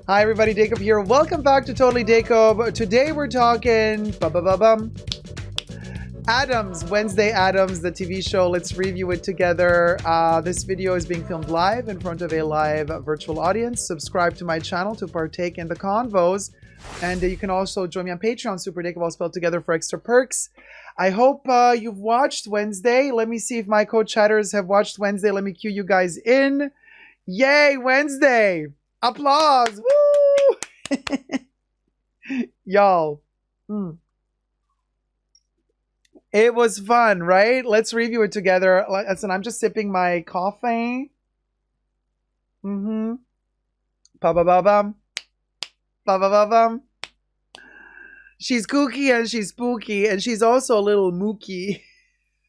Hi everybody, Dacob here. Welcome back to Totally Dacob. Today we're talking Addams, Wednesday Addams, the TV show. Let's review it together. This video is being filmed live in front of a live virtual audience. Subscribe to my channel to partake in the convos. And you can also join me on Patreon, Super Dacob, all spelled together, for extra perks. I hope you've watched Wednesday. Let me see if my co-chatters have watched Wednesday. Let me cue you guys in. Yay, Wednesday! Applause! Woo! Y'all. It was fun, right? Let's review it together. Listen, I'm just sipping my coffee. Ba-ba-ba-bum. Ba-ba-ba-bum. She's kooky and she's spooky, and she's also a little mooky.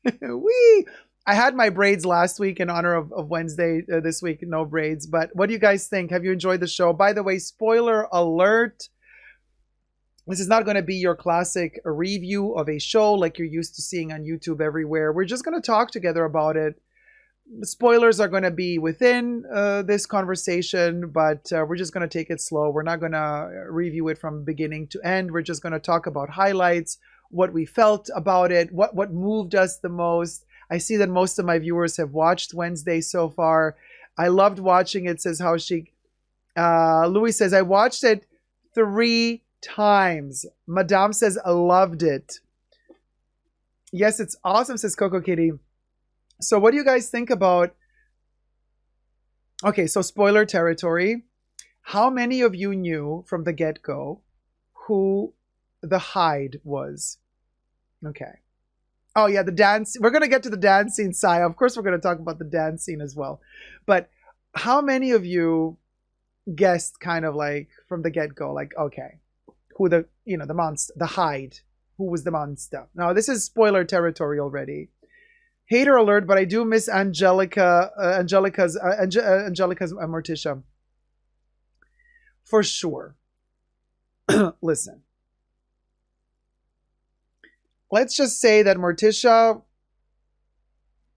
Wee! I had my braids last week in honor of Wednesday. This week, no braids. But what do you guys think? Have you enjoyed the show? By the way, spoiler alert. This is not going to be your classic review of a show like you're used to seeing on YouTube everywhere. We're just going to talk together about it. The spoilers are going to be within this conversation, but we're just going to take it slow. We're not going to review it from beginning to end. We're just going to talk about highlights, what we felt about it, what moved us the most. I see that most of my viewers have watched Wednesday so far. I loved watching it, says How Chic. Louis says, I watched it 3 times. Madame says, I loved it. Yes, it's awesome, says Coco Kitty. So what do you guys think about... Okay, so spoiler territory. How many of you knew from the get-go who the Hyde was? Okay. Oh, yeah, the dance. We're going to get to the dance scene, Saya. Of course, we're going to talk about the dance scene as well. But how many of you guessed kind of like from the get-go, like, okay, who the monster, the Hyde, who was the monster? Now, this is spoiler territory already. Hater alert, but I do miss Angelica's Morticia. For sure. Listen. Let's just say that Morticia,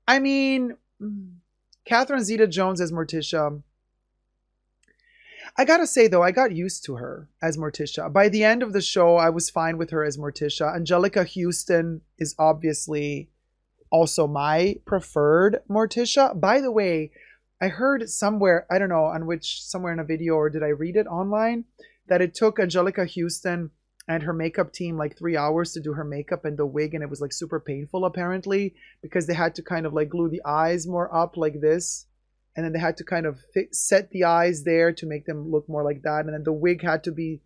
I mean, Catherine Zeta-Jones as Morticia. I gotta say, though, I got used to her as Morticia. By the end of the show, I was fine with her as Morticia. Angelica Houston is obviously also my preferred Morticia. By the way, I heard somewhere, I don't know on which, somewhere in a video, or did I read it online, that it took Angelica Houston and her makeup team like 3 hours to do her makeup and the wig, and it was like super painful apparently, because they had to kind of like glue the eyes more up like this, and then they had to kind of set the eyes there to make them look more like that, and then the wig had to be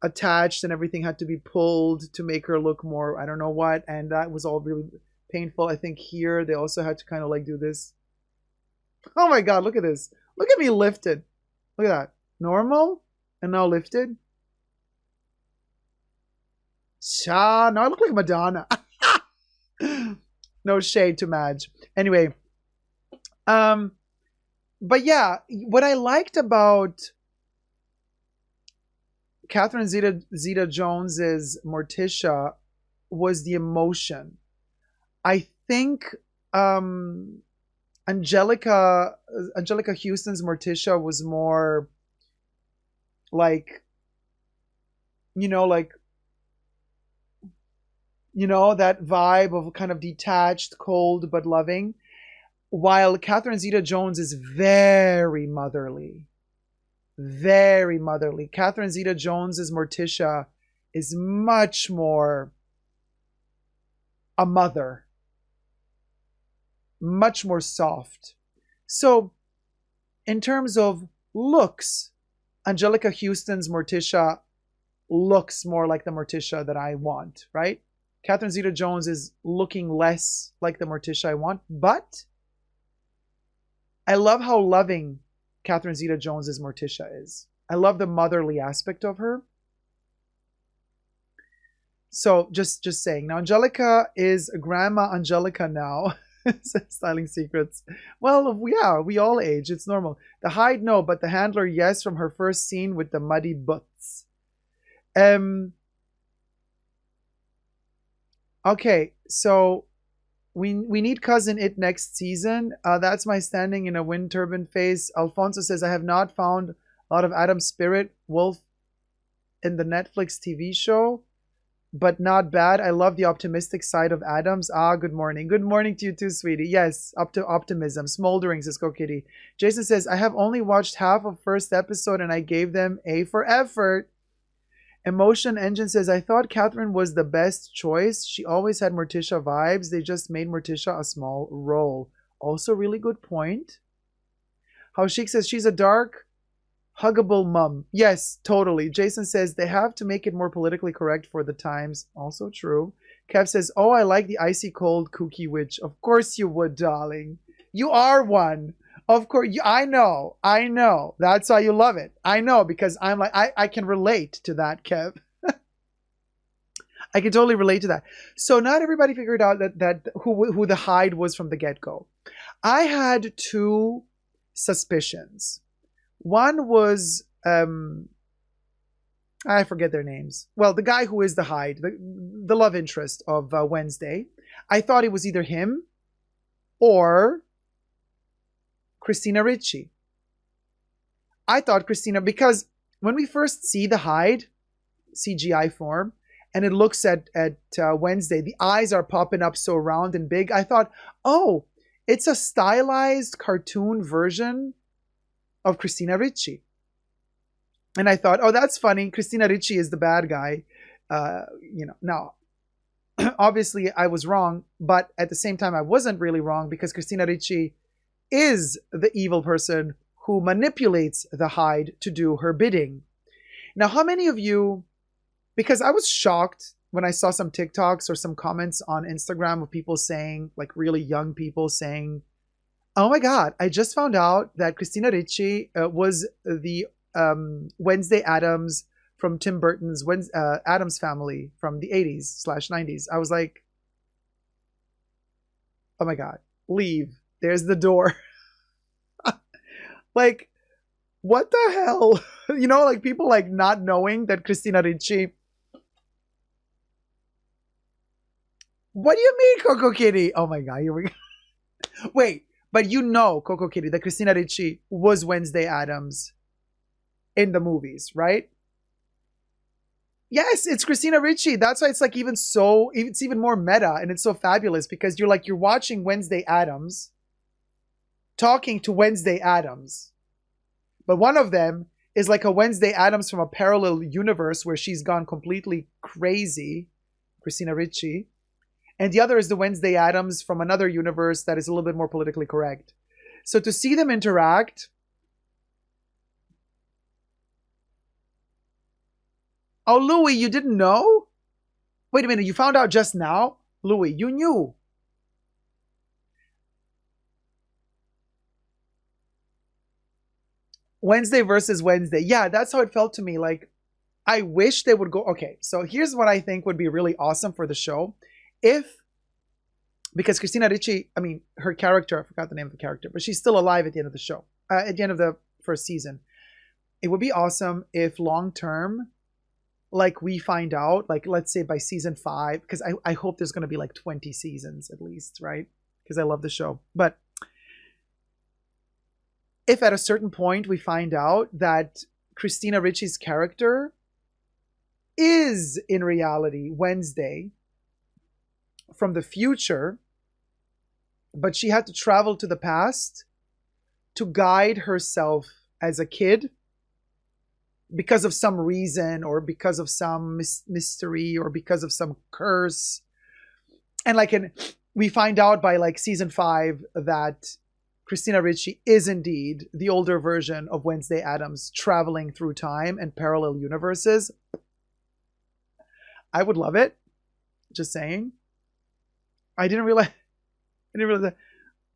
attached and everything had to be pulled to make her look more, I don't know what, and that was all really painful. I think here they also had to kind of like do this. Oh my god, look at this. Look at me lifted. Look at that. Normal and now lifted. Cha, no, I look like Madonna. No shade to Madge. Anyway, but yeah, what I liked about Catherine Zeta-Jones's Morticia was the emotion. I think Angelica Houston's Morticia was more like, that vibe of kind of detached, cold, but loving. While Catherine Zeta-Jones is very motherly. Very motherly. Catherine Zeta-Jones's Morticia is much more a mother. Much more soft. So, in terms of looks, Angelica Houston's Morticia looks more like the Morticia that I want, right? Catherine Zeta-Jones is looking less like the Morticia I want, but I love how loving Catherine Zeta-Jones's Morticia is. I love the motherly aspect of her. So just saying. Now Angelica is Grandma Angelica now. Styling secrets. Well, yeah, we all age. It's normal. The Hyde, no, but the handler, yes, from her first scene with the muddy butts. Okay, so we need Cousin It next season. That's my standing in a wind turbine phase. Alfonso says, I have not found A lot of Adam Spirit, Wolf in the Netflix TV show, but not bad. I love the optimistic side of Adams. Ah, good morning. Good morning to you too, sweetie. Yes, up to optimism. Smoldering, Cisco Kitty. Jason says, I have only watched half of first episode and I gave them A for effort. Emotion Engine says, I thought Catherine was the best choice. She always had Morticia vibes. They just made Morticia a small role. Also, really good point. How Chic says, she's a dark, huggable mum. Yes, totally. Jason says, they have to make it more politically correct for the times. Also true. Kev says, oh, I like the icy cold kooky witch. Of course you would, darling. You are one. Of course, I know. That's why you love it. I know, because I'm like, I can relate to that, Kev. I can totally relate to that. So not everybody figured out that who the Hyde was from the get-go. I had two suspicions. One was, I forget their names. Well, the guy who is the Hyde, the love interest of Wednesday. I thought it was either him or Christina Ricci. I thought Christina, because when we first see the Hyde CGI form and it looks at Wednesday, the eyes are popping up so round and big. I thought, oh, it's a stylized cartoon version of Christina Ricci. And I thought, oh, that's funny. Christina Ricci is the bad guy. Now, obviously I was wrong, but at the same time I wasn't really wrong, because Christina Ricci is the evil person who manipulates the Hyde to do her bidding. Now, how many of you, because I was shocked when I saw some TikToks or some comments on Instagram of people saying, like really young people saying, oh my God, I just found out that Christina Ricci was the Wednesday Addams from Tim Burton's Addams Family from the 80s/90s. I was like, oh my God, leave. There's the door. Like, what the hell? Like people like not knowing that Christina Ricci. What do you mean, Coco Kitty? Oh my God, here we go. Wait, but Coco Kitty, that Christina Ricci was Wednesday Addams in the movies, right? Yes, it's Christina Ricci. That's why it's like it's even more meta, and it's so fabulous, because you're watching Wednesday Addams talking to Wednesday Addams. But one of them is like a Wednesday Addams from a parallel universe where she's gone completely crazy, Christina Ricci. And the other is the Wednesday Addams from another universe that is a little bit more politically correct. So to see them interact. Oh, Louis, you didn't know? Wait a minute, you found out just now? Louis, you knew. Wednesday versus Wednesday. Yeah, that's how it felt to me. Like, I wish they would go. Okay, so here's what I think would be really awesome for the show. Because Christina Ricci, I mean, her character, I forgot the name of the character, but she's still alive at the end of the show, at the end of the first season. It would be awesome if long term, like we find out, like let's say by season 5, because I hope there's going to be like 20 seasons at least, right? Because I love the show. But if at a certain point we find out that Christina Ricci's character is in reality Wednesday from the future, but she had to travel to the past to guide herself as a kid because of some reason, or because of some mystery, or because of some curse. And we find out by like season 5 that Christina Ricci is indeed the older version of Wednesday Addams traveling through time and parallel universes. I would love it. Just saying. I didn't realize that.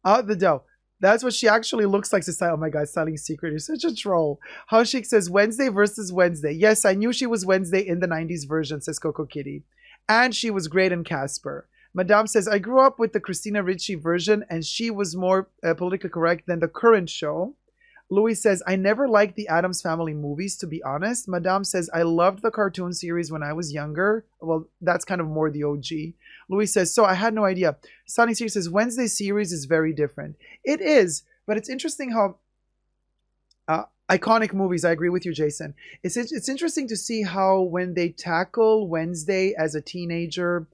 Out the dough. That's what she actually looks like. Oh my God, Styling Secret, you're such a troll. How Chic says Wednesday versus Wednesday. Yes, I knew she was Wednesday in the 90s version, says Coco Kitty. And she was great in Casper. Madame says, I grew up with the Christina Ricci version and she was more politically correct than the current show. Louis says, I never liked the Addams Family movies, to be honest. Madame says, I loved the cartoon series when I was younger. Well, that's kind of more the OG. Louis says, so I had no idea. Sunny Series says, Wednesday series is very different. It is, but it's interesting how Iconic movies. I agree with you, Jason. It's interesting to see how when they tackle Wednesday as a teenager.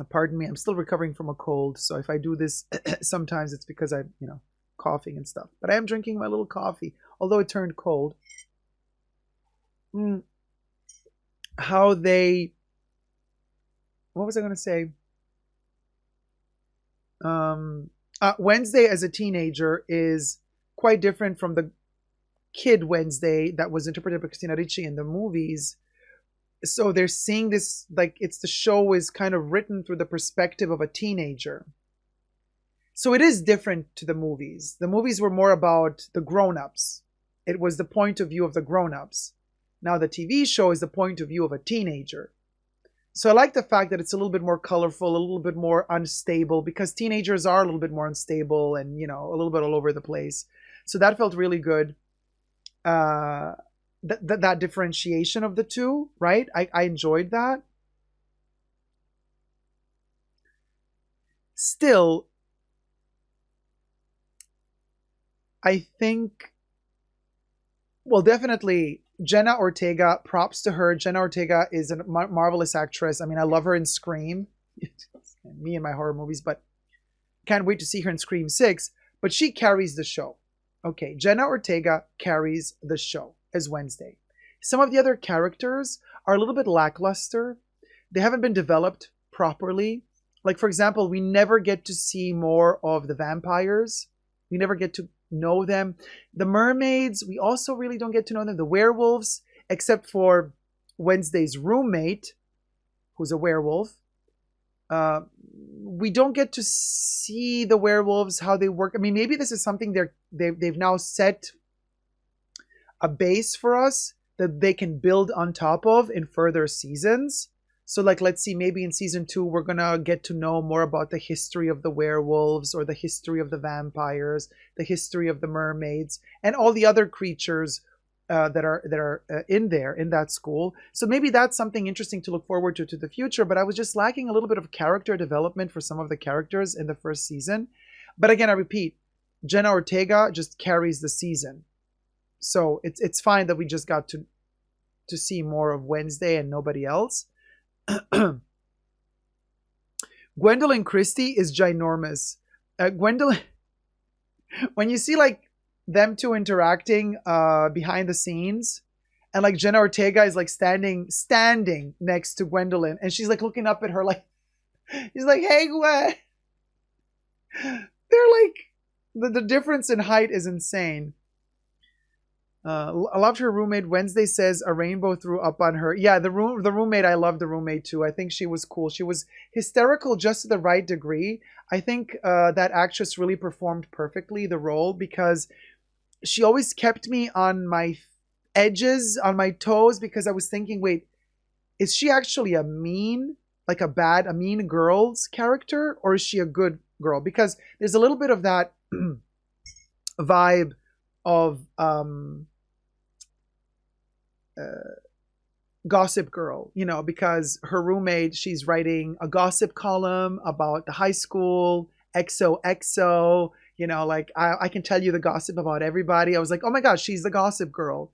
Pardon me, I'm still recovering from a cold, so if I do this, sometimes it's because I'm, coughing and stuff. But I am drinking my little coffee, although it turned cold. How they, what was I going to say? Wednesday as a teenager is quite different from the kid Wednesday that was interpreted by Christina Ricci in the movies. So they're seeing this, like, the show is kind of written through the perspective of a teenager. So it is different to the movies. The movies were more about the grown-ups. It was the point of view of the grown-ups. Now the TV show is the point of view of a teenager. So I like the fact that it's a little bit more colorful, a little bit more unstable, because teenagers are a little bit more unstable and, a little bit all over the place. So that felt really good. That differentiation of the two, right? I enjoyed that. Still, I think, well, definitely Jenna Ortega, props to her. Jenna Ortega is a marvelous actress. I mean, I love her in Scream. Me and my horror movies, but can't wait to see her in Scream 6. But she carries the show. Okay, Jenna Ortega carries the show as Wednesday. Some of the other characters are a little bit lackluster. They haven't been developed properly. Like, for example, we never get to see more of the vampires. We never get to know them. The mermaids, we also really don't get to know them. The werewolves, except for Wednesday's roommate, who's a werewolf. We don't get to see the werewolves, how they work. I mean, maybe this is something they've now set a base for us that they can build on top of in further seasons. So, like, let's see, maybe in season 2, we're going to get to know more about the history of the werewolves or the history of the vampires, the history of the mermaids, and all the other creatures that are in there, in that school. So maybe that's something interesting to look forward to the future. But I was just lacking a little bit of character development for some of the characters in the first season. But again, I repeat, Jenna Ortega just carries the season. So it's fine that we just got to see more of Wednesday and nobody else. Gwendolyn Christie is ginormous. Gwendolyn, when you see like them two interacting behind the scenes, and like Jenna Ortega is like standing next to Gwendolyn, and she's like looking up at her like, he's like, "Hey, Gwen." They're like, the difference in height is insane. I loved her roommate. Wednesday says a rainbow threw up on her. Yeah, the roommate, I loved the roommate too. I think she was cool. She was hysterical just to the right degree. I think that actress really performed perfectly the role, because she always kept me on my edges, on my toes, because I was thinking, wait, is she actually a mean girl's character, or is she a good girl? Because there's a little bit of that vibe of Gossip Girl, because her roommate, she's writing a gossip column about the high school, XOXO, like I can tell you the gossip about everybody. I was like, oh my gosh, she's the Gossip Girl,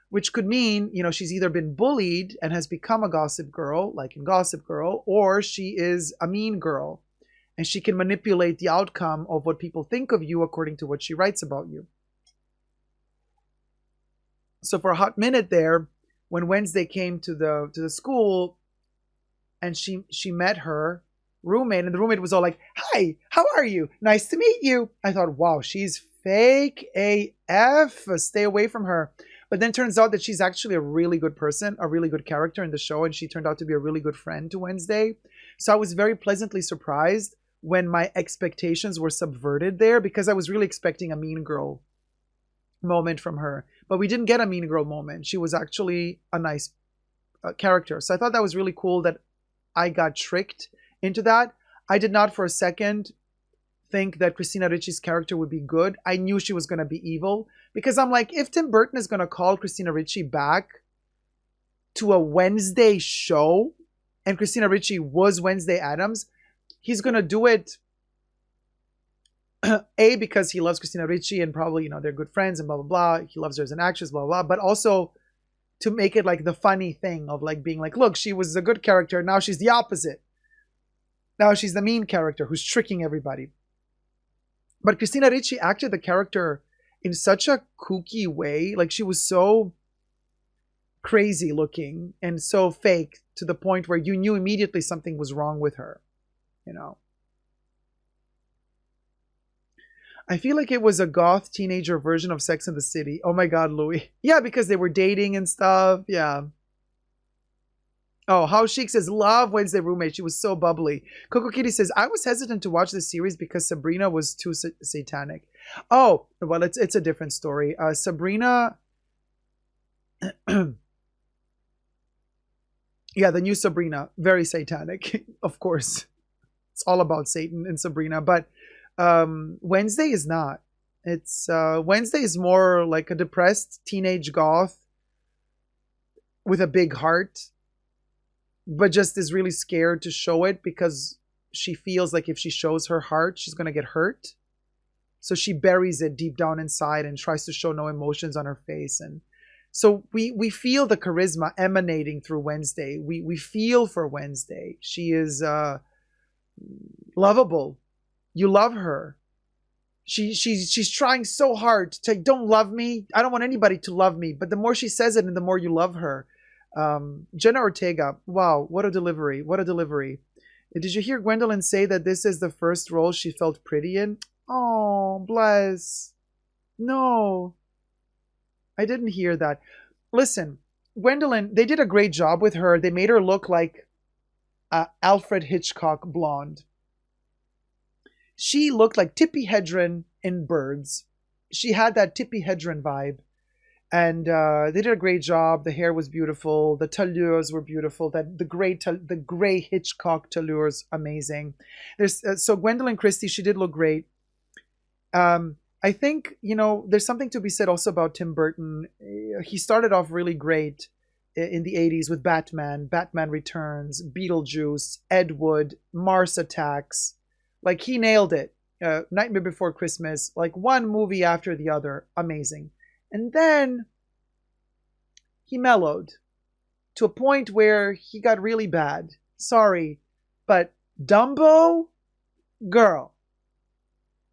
which could mean, she's either been bullied and has become a gossip girl, like in Gossip Girl, or she is a mean girl and she can manipulate the outcome of what people think of you according to what she writes about you. So for a hot minute there, when Wednesday came to the school and she met her roommate, and the roommate was all like, "Hi, how are you? Nice to meet you." I thought, wow, she's fake AF. Stay away from her. But then turns out that she's actually a really good person, a really good character in the show, and she turned out to be a really good friend to Wednesday. So I was very pleasantly surprised when my expectations were subverted there, because I was really expecting a mean girl moment from her. But we didn't get a mean girl moment. She was actually a nice character. So I thought that was really cool that I got tricked into that. I did not for a second think that Christina Ricci's character would be good. I knew she was going to be evil, because I'm like, if Tim Burton is going to call Christina Ricci back to a Wednesday show, and Christina Ricci was Wednesday Addams, he's going to do it A, because he loves Christina Ricci and probably, they're good friends and blah, blah, blah. He loves her as an actress, blah, blah, blah. But also to make it like the funny thing of like being like, look, she was a good character. Now she's the opposite. Now she's the mean character who's tricking everybody. But Christina Ricci acted the character in such a kooky way. Like she was so crazy looking and so fake to the point where you knew immediately something was wrong with her. I feel like it was a goth teenager version of Sex and the City. Oh my God, Louis. Yeah, because they were dating and stuff. Yeah. Oh, How Chic says, love Wednesday Roommate. She was so bubbly. Coco Kitty says, I was hesitant to watch this series because Sabrina was too satanic. Oh, well, it's a different story. Sabrina... yeah, the new Sabrina. Very satanic, of course. It's all about Satan and Sabrina. But Wednesday is not. It's Wednesday is more like a depressed teenage goth with a big heart, but just is really scared to show it because she feels like if she shows her heart, she's going to get hurt. So she buries it deep down inside and tries to show no emotions on her face. And so we feel the charisma emanating through Wednesday. We feel for Wednesday. She is lovable. You love her. She's trying so hard to say, don't love me. I don't want anybody to love me. But the more she says it and the more you love her. Jenna Ortega. Wow, what a delivery. What a delivery. Did you hear Gwendolyn say that this is the first role she felt pretty in? Oh, bless. No. I didn't hear that. Listen, Gwendolyn, they did a great job with her. They made her look like Alfred Hitchcock blonde. She looked like Tippi Hedren in Birds. She had that Tippi Hedren vibe. And they did a great job. The hair was beautiful. The tallures were beautiful. The gray Hitchcock tallures, amazing. So Gwendolyn Christie, she did look great. I think, there's something to be said also about Tim Burton. He started off really great in the 80s with Batman Returns, Beetlejuice, Ed Wood, Mars Attacks. Like, he nailed it. Nightmare Before Christmas, like one movie after the other, amazing. And then he mellowed to a point where he got really bad. Sorry, but Dumbo, girl,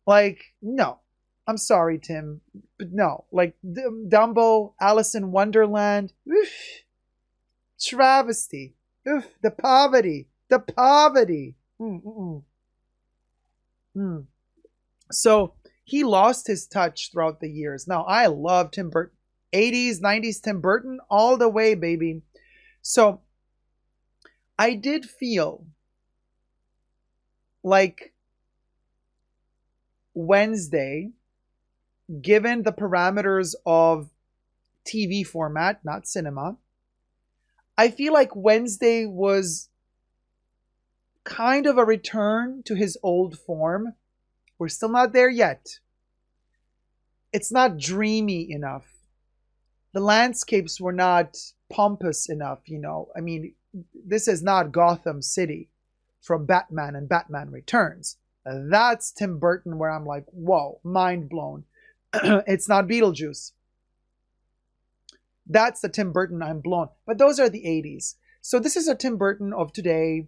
like, no. I'm sorry, Tim, but no. Like, Dumbo, Alice in Wonderland, oof, travesty, oof, the poverty. So he lost his touch throughout the years. Now, I love Tim Burton. 80s, 90s Tim Burton, all the way, baby. So I did feel like Wednesday, given the parameters of TV format, not cinema, I feel like Wednesday was kind of a return to his old form. We're still not there yet. It's not dreamy enough. The landscapes were not pompous enough, I mean, this is not Gotham City from Batman and Batman Returns. That's Tim Burton where I'm like, whoa, mind blown. It's not Beetlejuice. That's the Tim Burton I'm blown. But those are the 80s. So this is a Tim Burton of today.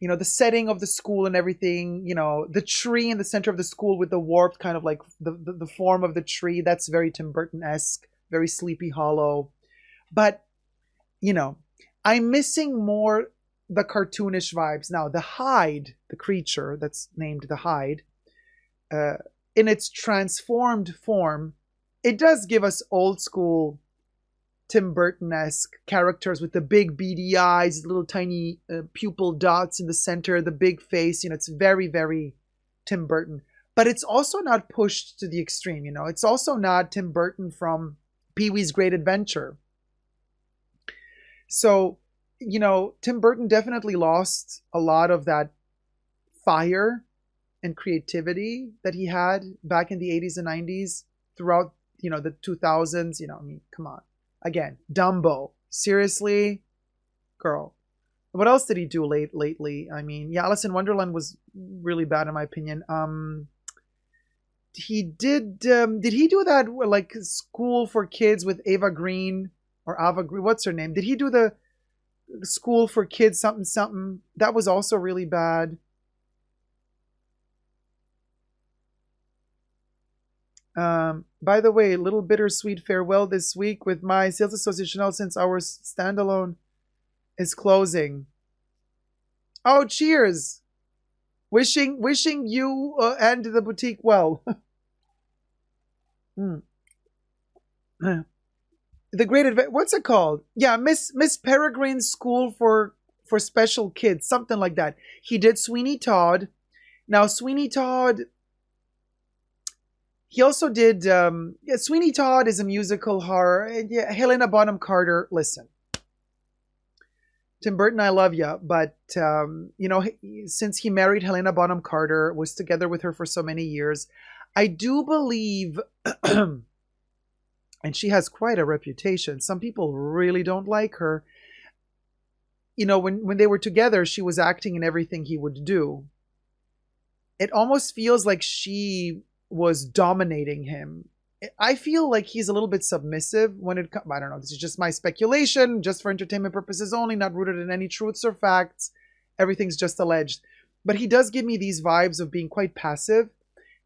The setting of the school and everything, the tree in the center of the school with the warped kind of like the form of the tree. That's very Tim Burton-esque, very Sleepy Hollow. But, I'm missing more the cartoonish vibes. Now, the Hyde, the creature that's named the Hyde, in its transformed form, it does give us old school Tim Burton-esque characters with the big beady eyes, little tiny pupil dots in the center, the big face. It's very, very Tim Burton. But it's also not pushed to the extreme. It's also not Tim Burton from Pee-wee's Great Adventure. So, Tim Burton definitely lost a lot of that fire and creativity that he had back in the 80s and 90s throughout, the 2000s. I mean, come on. Again, Dumbo. Seriously? Girl. What else did he do lately? I mean, yeah, Alice in Wonderland was really bad in my opinion. did he do that like school for kids with Ava Green or Ava Green? What's her name? Did he do the school for kids something something? That was also really bad. By the way, little bittersweet farewell this week with my sales association since our standalone is closing. Oh, cheers! Wishing you and the boutique well. Mm. The Great Adventure. What's it called? Yeah, Miss Peregrine's School for Special Kids, something like that. He did Sweeney Todd. Now Sweeney Todd. He also did. Yeah, Sweeney Todd is a musical horror. Yeah, Helena Bonham Carter. Listen, Tim Burton, I love you, but since he married Helena Bonham Carter, was together with her for so many years, I do believe. And she has quite a reputation. Some people really don't like her. When they were together, she was acting in everything he would do. It almost feels like she was dominating him. I feel like he's a little bit submissive when it comes. I don't know. This is just my speculation, just for entertainment purposes only, not rooted in any truths or facts. Everything's just alleged. But he does give me these vibes of being quite passive.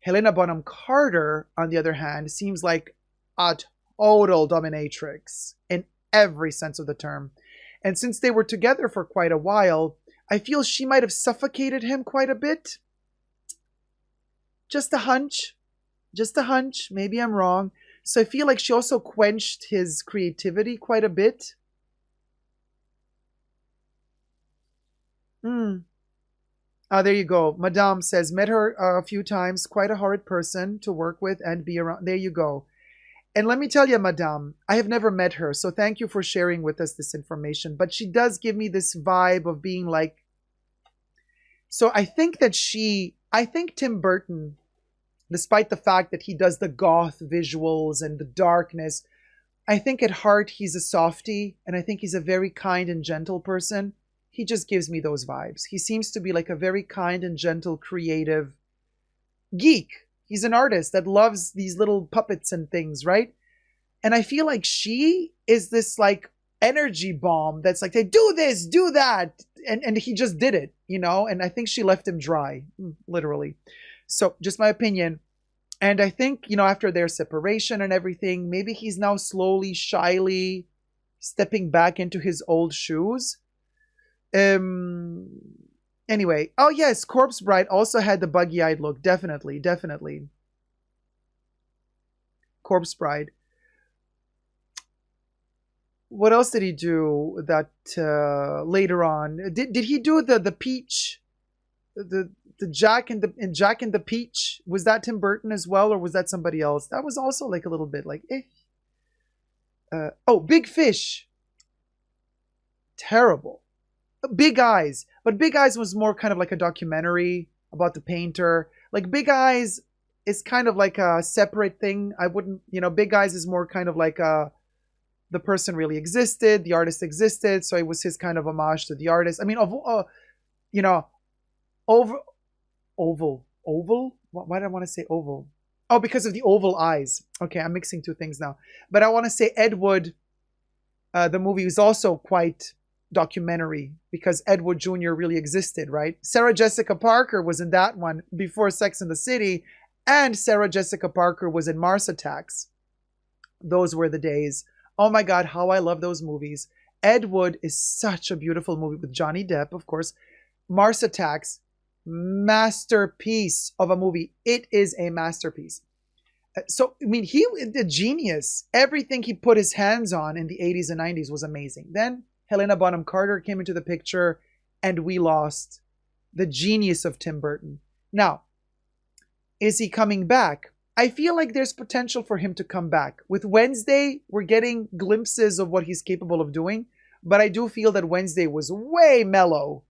Helena Bonham Carter, on the other hand, seems like a total dominatrix in every sense of the term. And since they were together for quite a while, I feel she might have suffocated him quite a bit. Just a hunch. Just a hunch. Maybe I'm wrong. So I feel like she also quenched his creativity quite a bit. There you go. Madame says, met her a few times. Quite a horrid person to work with and be around. There you go. And let me tell you, Madame, I have never met her, so thank you for sharing with us this information. But she does give me this vibe of being like... So I think Tim Burton, despite the fact that he does the goth visuals and the darkness, I think at heart he's a softie, and I think he's a very kind and gentle person. He just gives me those vibes. He seems to be like a very kind and gentle, creative geek. He's an artist that loves these little puppets and things, right? And I feel like she is this like energy bomb that's like, they do this, do that. And he just did it, and I think she left him dry, literally. So just my opinion. And I think, after their separation and everything, maybe he's now slowly, shyly stepping back into his old shoes. Anyway, oh yes, Corpse Bride also had the buggy-eyed look. Definitely. Corpse Bride. What else did he do that later on? Did he do the peach, the Jack and the Peach? Was that Tim Burton as well, or was that somebody else? That was also like a little bit like Big Fish. Terrible. Big Eyes. But Big Eyes was more kind of like a documentary about the painter. Like Big Eyes is kind of like a separate thing. I wouldn't, Big Eyes is more kind of like the person really existed, the artist existed, so it was his kind of homage to the artist. I mean, oval. Why did I want to say oval? Oh, because of the oval eyes. Okay, I'm mixing two things now. But I want to say Ed Wood, the movie, was also quite documentary because Ed Wood Jr. really existed, right? Sarah Jessica Parker was in that one before Sex and the City, and Sarah Jessica Parker was in Mars Attacks. Those were the days. Oh my God, how I love those movies. Ed Wood is such a beautiful movie with Johnny Depp, of course. Mars Attacks, masterpiece of a movie. It is a masterpiece. So, I mean, he a genius. Everything he put his hands on in the 80s and 90s was amazing. Then Helena Bonham Carter came into the picture, and we lost the genius of Tim Burton. Now, is he coming back? I feel like there's potential for him to come back. With Wednesday, we're getting glimpses of what he's capable of doing, but I do feel that Wednesday was way mellow.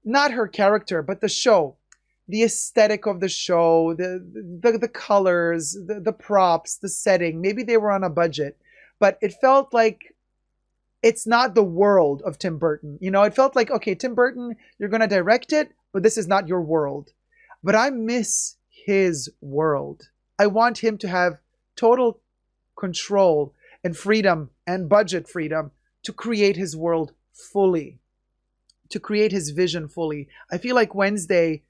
Not her character, but the show. The aesthetic of the show, the colors, the props, the setting. Maybe they were on a budget, but it felt like it's not the world of Tim Burton. It felt like, okay, Tim Burton, you're going to direct it, but this is not your world. But I miss his world. I want him to have total control and freedom and budget freedom to create his world fully, to create his vision fully. I feel like Wednesday,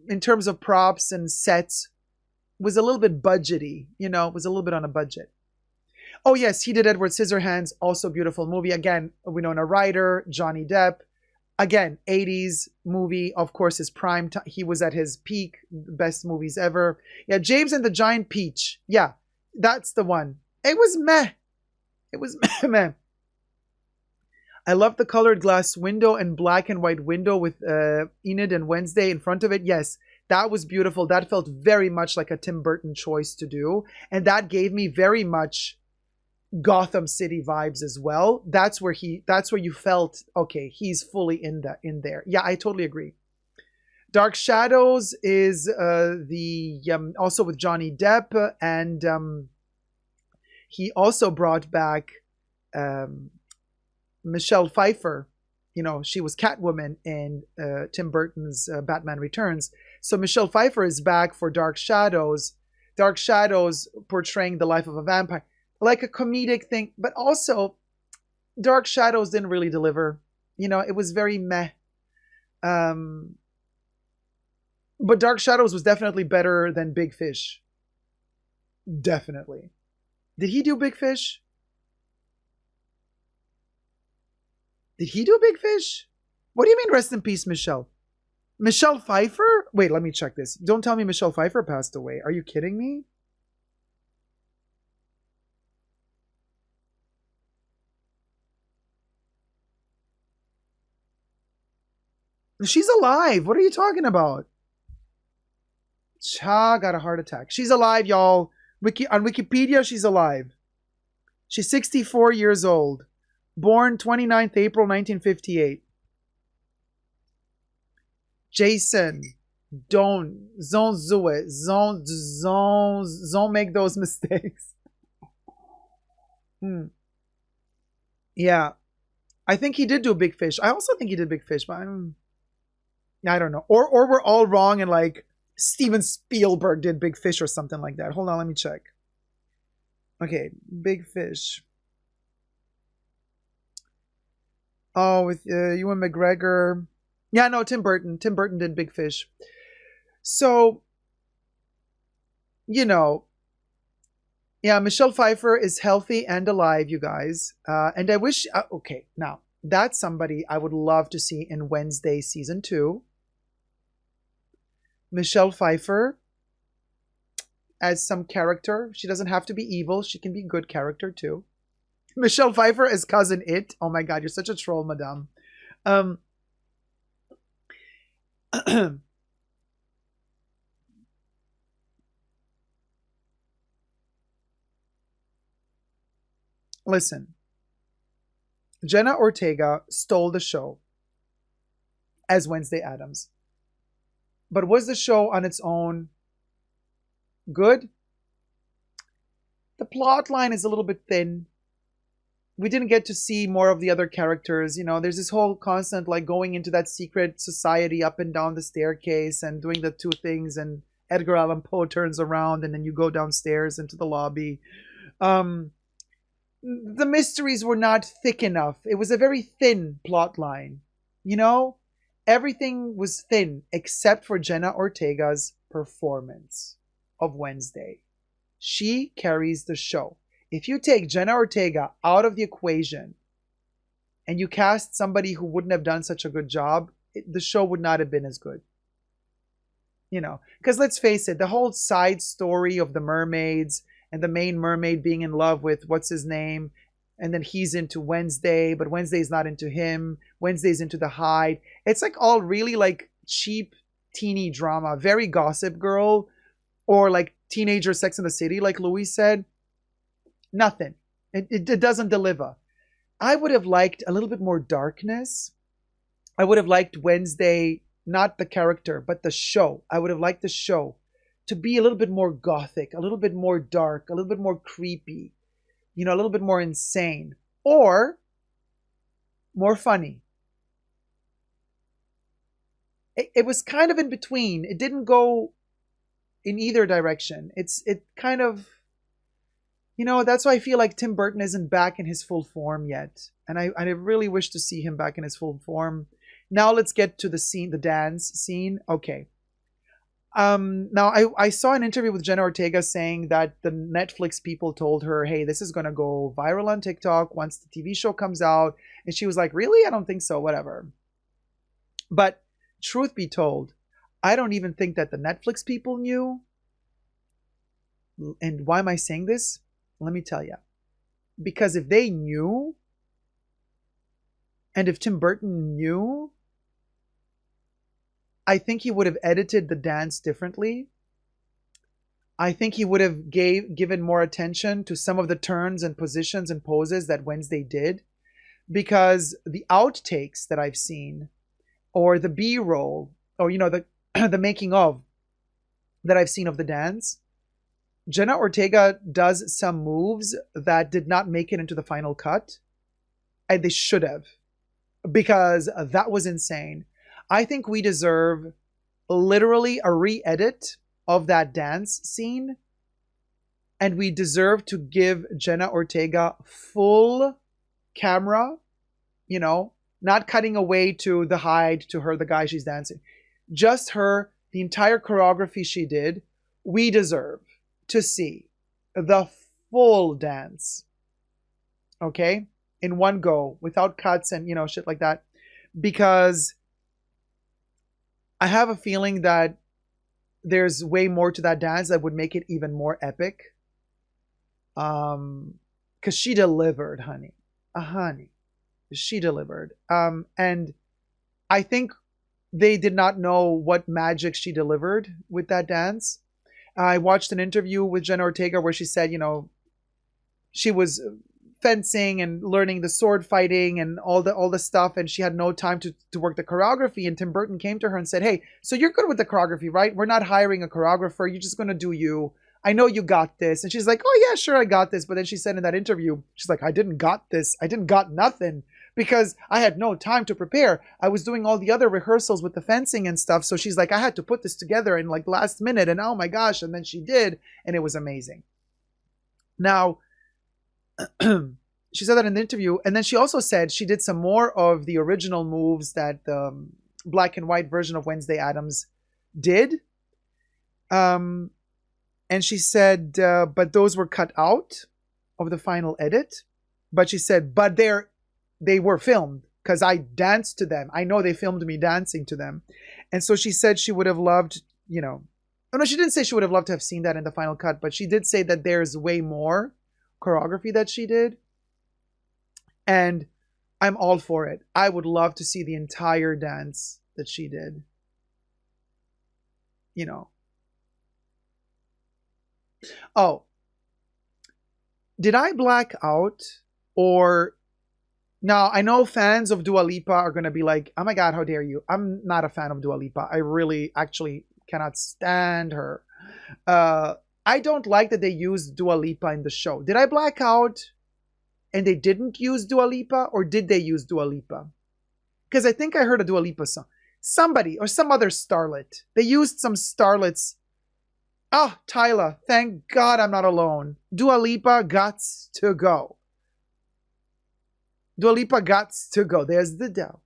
in terms of props and sets, was a little bit budgety, was a little bit on a budget. Oh yes, he did Edward Scissorhands, also beautiful movie. Again, Winona Ryder, Johnny Depp. Again, 80s movie, of course, his prime time. He was at his peak, best movies ever. Yeah, James and the Giant Peach. Yeah, that's the one. It was meh. It was meh. I love the colored glass window and black and white window with Enid and Wednesday in front of it. Yes, that was beautiful. That felt very much like a Tim Burton choice to do. And that gave me very much Gotham City vibes as well. That's where you felt, okay, he's fully in there. Yeah, I totally agree. Dark Shadows is the also with Johnny Depp, and he also brought back Michelle Pfeiffer. She was Catwoman in Tim Burton's Batman Returns. So Michelle Pfeiffer is back for Dark Shadows. Dark Shadows portraying the life of a vampire. Like a comedic thing, but also Dark Shadows didn't really deliver. It was very meh. But Dark Shadows was definitely better than Big Fish. Definitely. Did he do Big Fish? Did he do Big Fish? What do you mean rest in peace, Michelle? Michelle Pfeiffer? Wait, let me check this. Don't tell me Michelle Pfeiffer passed away. Are you kidding me? She's alive. What are you talking about? Cha got a heart attack. She's alive, y'all. On Wikipedia, she's alive. She's 64 years old. Born 29th April 1958. Jason, don't do it. Don't make those mistakes. Yeah. I think he did do Big Fish. I also think he did Big Fish, but I don't know. Or we're all wrong and like Steven Spielberg did Big Fish or something like that. Hold on, let me check. Okay, Big Fish. Oh, with Ewan McGregor. Yeah, no, Tim Burton. Tim Burton did Big Fish. So, yeah, Michelle Pfeiffer is healthy and alive, you guys. And I wish, okay, now, that's somebody I would love to see in Wednesday season 2. Michelle Pfeiffer as some character. She doesn't have to be evil. She can be good character too. Michelle Pfeiffer as Cousin It. Oh my God, you're such a troll, madame. Listen, Jenna Ortega stole the show as Wednesday Addams. But was the show on its own good? The plot line is a little bit thin. We didn't get to see more of the other characters. There's this whole constant like going into that secret society up and down the staircase and doing the two things, and Edgar Allan Poe turns around and then you go downstairs into the lobby. The mysteries were not thick enough. It was a very thin plot line. Everything was thin except for Jenna Ortega's performance of Wednesday. She carries the show. If you take Jenna Ortega out of the equation and you cast somebody who wouldn't have done such a good job, the show would not have been as good. Because let's face it, the whole side story of the mermaids and the main mermaid being in love with what's his name, and then he's into Wednesday, but Wednesday's not into him. Wednesday's into the Hyde. It's like all really like cheap teeny drama, very Gossip Girl, or like teenager Sex in the City, like Louis said. Nothing. It doesn't deliver. I would have liked a little bit more darkness. I would have liked Wednesday, not the character, but the show. I would have liked the show to be a little bit more gothic, a little bit more dark, a little bit more creepy, a little bit more insane, or more funny. It was kind of in between. It didn't go in either direction. It kind of, that's why I feel like Tim Burton isn't back in his full form yet. And I really wish to see him back in his full form. Now let's get to the scene, the dance scene. Okay. Now I saw an interview with Jenna Ortega saying that the Netflix people told her, hey, this is gonna go viral on TikTok once the TV show comes out. And she was like, really? I don't think so, whatever. But truth be told, I don't even think that the Netflix people knew. And why am I saying this? Let me tell you. Because if they knew, and if Tim Burton knew, I think he would have edited the dance differently. I think he would have given more attention to some of the turns and positions and poses that Wednesday did. Because the outtakes that I've seen, or the B-roll, or the the making of that I've seen of the dance, Jenna Ortega does some moves that did not make it into the final cut. And they should have. Because that was insane. I think we deserve literally a re-edit of that dance scene. And we deserve to give Jenna Ortega full camera, not cutting away to the hide, to her, the guy she's dancing. Just her, the entire choreography she did. We deserve to see the full dance. Okay? In one go, without cuts and, shit like that. Because I have a feeling that there's way more to that dance that would make it even more epic. Because she delivered, honey. Honey. She delivered. And I think they did not know what magic she delivered with that dance. I watched an interview with Jenna Ortega where she said, she was fencing and learning the sword fighting and all the stuff, and she had no time to work the choreography. And Tim Burton came to her and said, hey, so you're good with the choreography, right? We're not hiring a choreographer. You're just going to do you. I know you got this. And she's like, oh yeah, sure, I got this. But then she said in that interview, she's like, I didn't got this. I didn't got nothing because I had no time to prepare. I was doing all the other rehearsals with the fencing and stuff. So she's like, I had to put this together in like last minute, and oh my gosh. And then she did, and it was amazing. Now, she said that in the interview, and then she also said she did some more of the original moves that the black and white version of Wednesday Addams did. And she said, but those were cut out of the final edit. But she said, but they were filmed because I danced to them. I know they filmed me dancing to them. And so she said she would have loved, oh no, she didn't say she would have loved to have seen that in the final cut, but she did say that there's way more choreography that she did. And I'm all for it. I would love to see the entire dance that she did. Oh, did I black out? Or now I know fans of Dua Lipa are going to be like, oh my God, how dare you? I'm not a fan of Dua Lipa. I really actually cannot stand her. I don't like that they used Dua Lipa in the show. Did I black out and they didn't use Dua Lipa, or did they use Dua Lipa? Because I think I heard a Dua Lipa song. Somebody or some other starlet. They used some starlets. Oh, Tyler, thank God I'm not alone. Dua Lipa gots to go. Dua Lipa gots to go. There's the dough.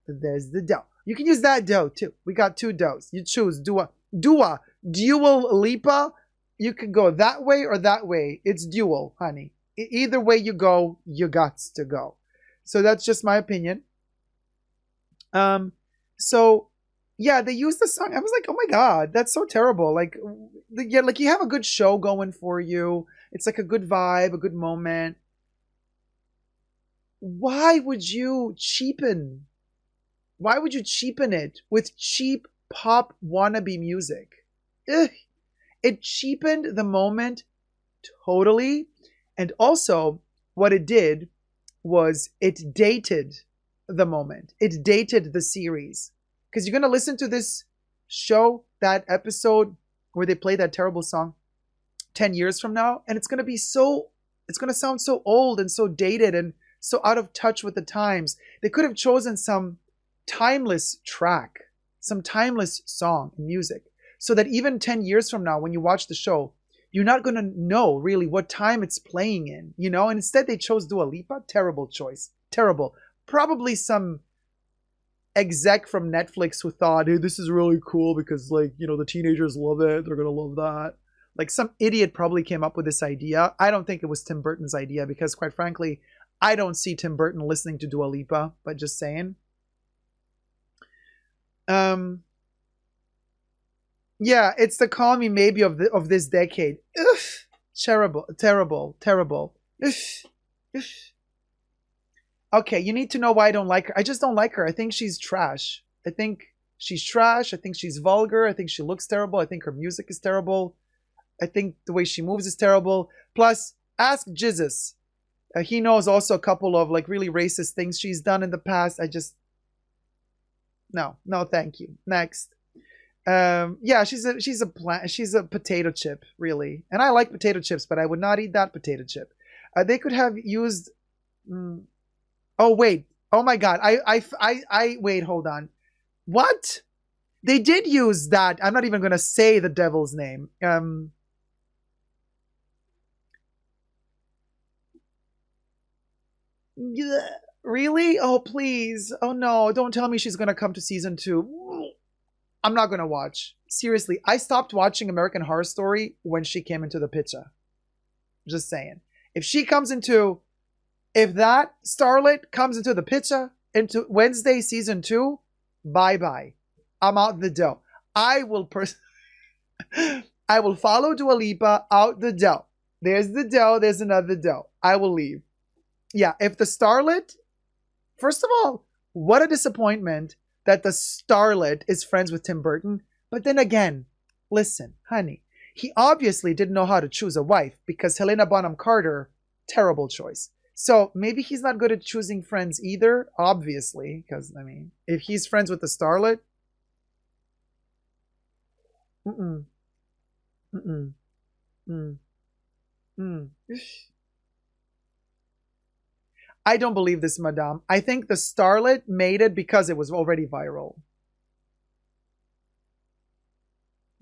There's the dough. You can use that dough too. We got two doughs. You choose Dua, dual Lipa. You can go that way or that way. It's dual, honey. Either way you go, you gots to go. So that's just my opinion. So yeah, they used the song. I was like, oh my God, that's so terrible. Like, yeah, like you have a good show going for you. It's like a good vibe, a good moment. Why would you cheapen? Why would you cheapen it with cheap pop wannabe music? Ugh. It cheapened the moment totally. And also, what it did was it dated the moment. It dated the series. Because you're going to listen to this show, that episode where they play that terrible song 10 years from now, and it's going to sound so old and so dated and so out of touch with the times. They could have chosen some timeless track, some timeless song and music. so that even 10 years from now, when you watch the show, you're not going to know really what time it's playing in, you know? And instead they chose Dua Lipa. Terrible choice. Terrible. Probably some exec from Netflix who thought, hey, this is really cool because, like, you know, the teenagers love it. They're going to love that. Like, some idiot probably came up with this idea. I don't think it was Tim Burton's idea because, quite frankly, I don't see Tim Burton listening to Dua Lipa, but just saying. Yeah, it's the Call Me Maybe of this decade. Ugh, terrible, terrible, terrible. Ugh, ugh. Okay, you need to know why I don't like her. I just don't like her. I think she's trash. I think she's trash. I think she's vulgar. I think she looks terrible. I think her music is terrible. I think the way she moves is terrible. Plus, ask Jesus. He knows also a couple of like really racist things she's done in the past. I just no, thank you. Next. Yeah, she's a potato chip, really. And I like potato chips, but I would not eat that potato chip. They could have used oh wait. Oh my god. I wait, hold on. What? They did use that. I'm not even going to say the devil's name. Really? Oh, please. Oh no, don't tell me she's going to come to season 2. I'm not going to watch. Seriously, I stopped watching American Horror Story when she came into the picture. Just saying. If that starlet comes into the picture, into Wednesday season 2, bye-bye. I'm out the door. I will follow Dua Lipa out the door. There's the door, there's another door. I will leave. Yeah, if the starlet, first of all, what a disappointment that the starlet is friends with Tim Burton. But then again, listen, honey, he obviously didn't know how to choose a wife because Helena Bonham Carter, terrible choice. So maybe he's not good at choosing friends either, obviously, because, I mean, if he's friends with the starlet, mm-mm, mm-mm, mm, mm. I don't believe this, madame. I think the starlet made it because it was already viral.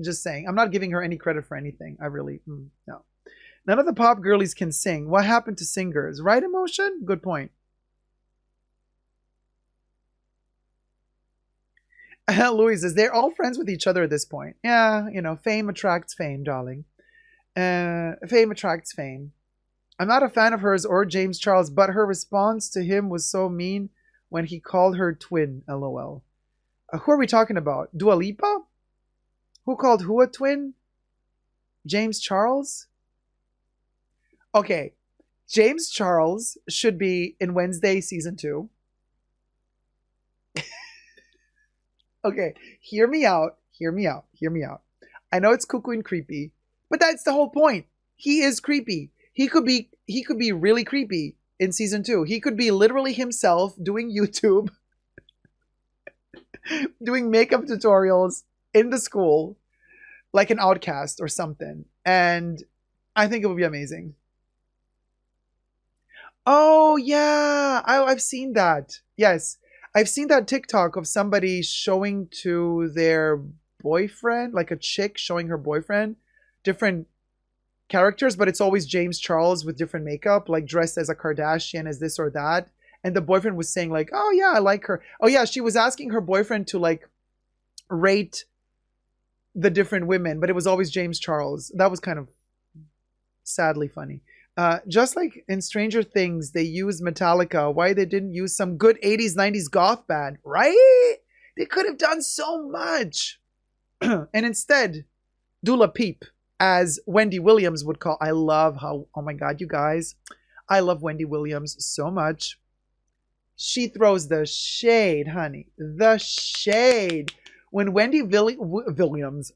Just saying. I'm not giving her any credit for anything. I really, no. None of the pop girlies can sing. What happened to singers? Right, Emotion? Good point. Louise says, they're all friends with each other at this point. Yeah, you know, fame attracts fame, darling. Fame attracts fame. I'm not a fan of hers or James Charles, but her response to him was so mean when he called her twin, lol. Who are we talking about? Dua Lipa? Who called who a twin? James Charles? Okay, James Charles should be in Wednesday season 2. Okay, hear me out. I know it's cuckoo and creepy, but that's the whole point. He is creepy. He could be really creepy in season 2. He could be literally himself doing YouTube, doing makeup tutorials in the school, like an outcast or something. And I think it would be amazing. Oh yeah, I've seen that. Yes, I've seen that TikTok of somebody showing to their boyfriend, like a chick showing her boyfriend, different characters, but it's always James Charles with different makeup, like dressed as a Kardashian, as this or that. And the boyfriend was saying like, oh yeah, I like her. Oh yeah, she was asking her boyfriend to like rate the different women, but it was always James Charles. That was kind of sadly funny. Just like in Stranger Things, they used Metallica. Why they didn't use some good 80s, 90s goth band, right? They could have done so much. And instead, Dula Peep, as Wendy Williams would call. I love how, oh my God, you guys. I love Wendy Williams so much. She throws the shade, honey. The shade. When Wendy Williams,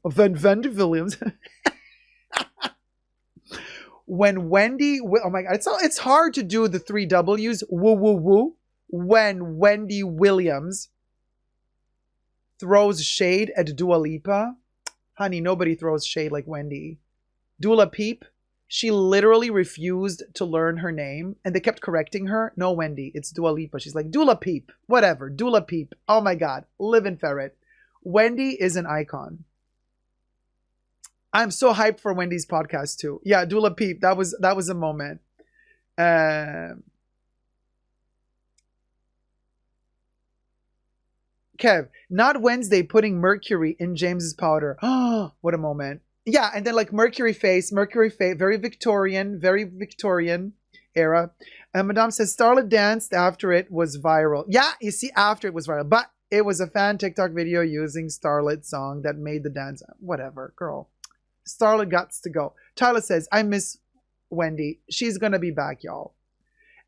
when Wendy, oh my God, it's hard to do the 3 W's, woo, woo, woo. When Wendy Williams throws shade at Dua Lipa, honey, nobody throws shade like Wendy. Dula Peep, she literally refused to learn her name, and they kept correcting her. No, Wendy, it's Dua Lipa. She's like, Dula Peep, whatever, Dula Peep. Oh my God, live in ferret. Wendy is an icon. I'm so hyped for Wendy's podcast too. Yeah, Dula Peep. That was a moment. Kev, not Wednesday putting mercury in James's powder. Oh, what a moment. Yeah, and then like Mercury face, very Victorian era. And Madame says Starlet danced after it was viral. Yeah, you see, after it was viral. But it was a fan TikTok video using Starlet song that made the dance. Whatever, girl. Starlet gots to go. Tyler says, I miss Wendy. She's gonna be back, y'all.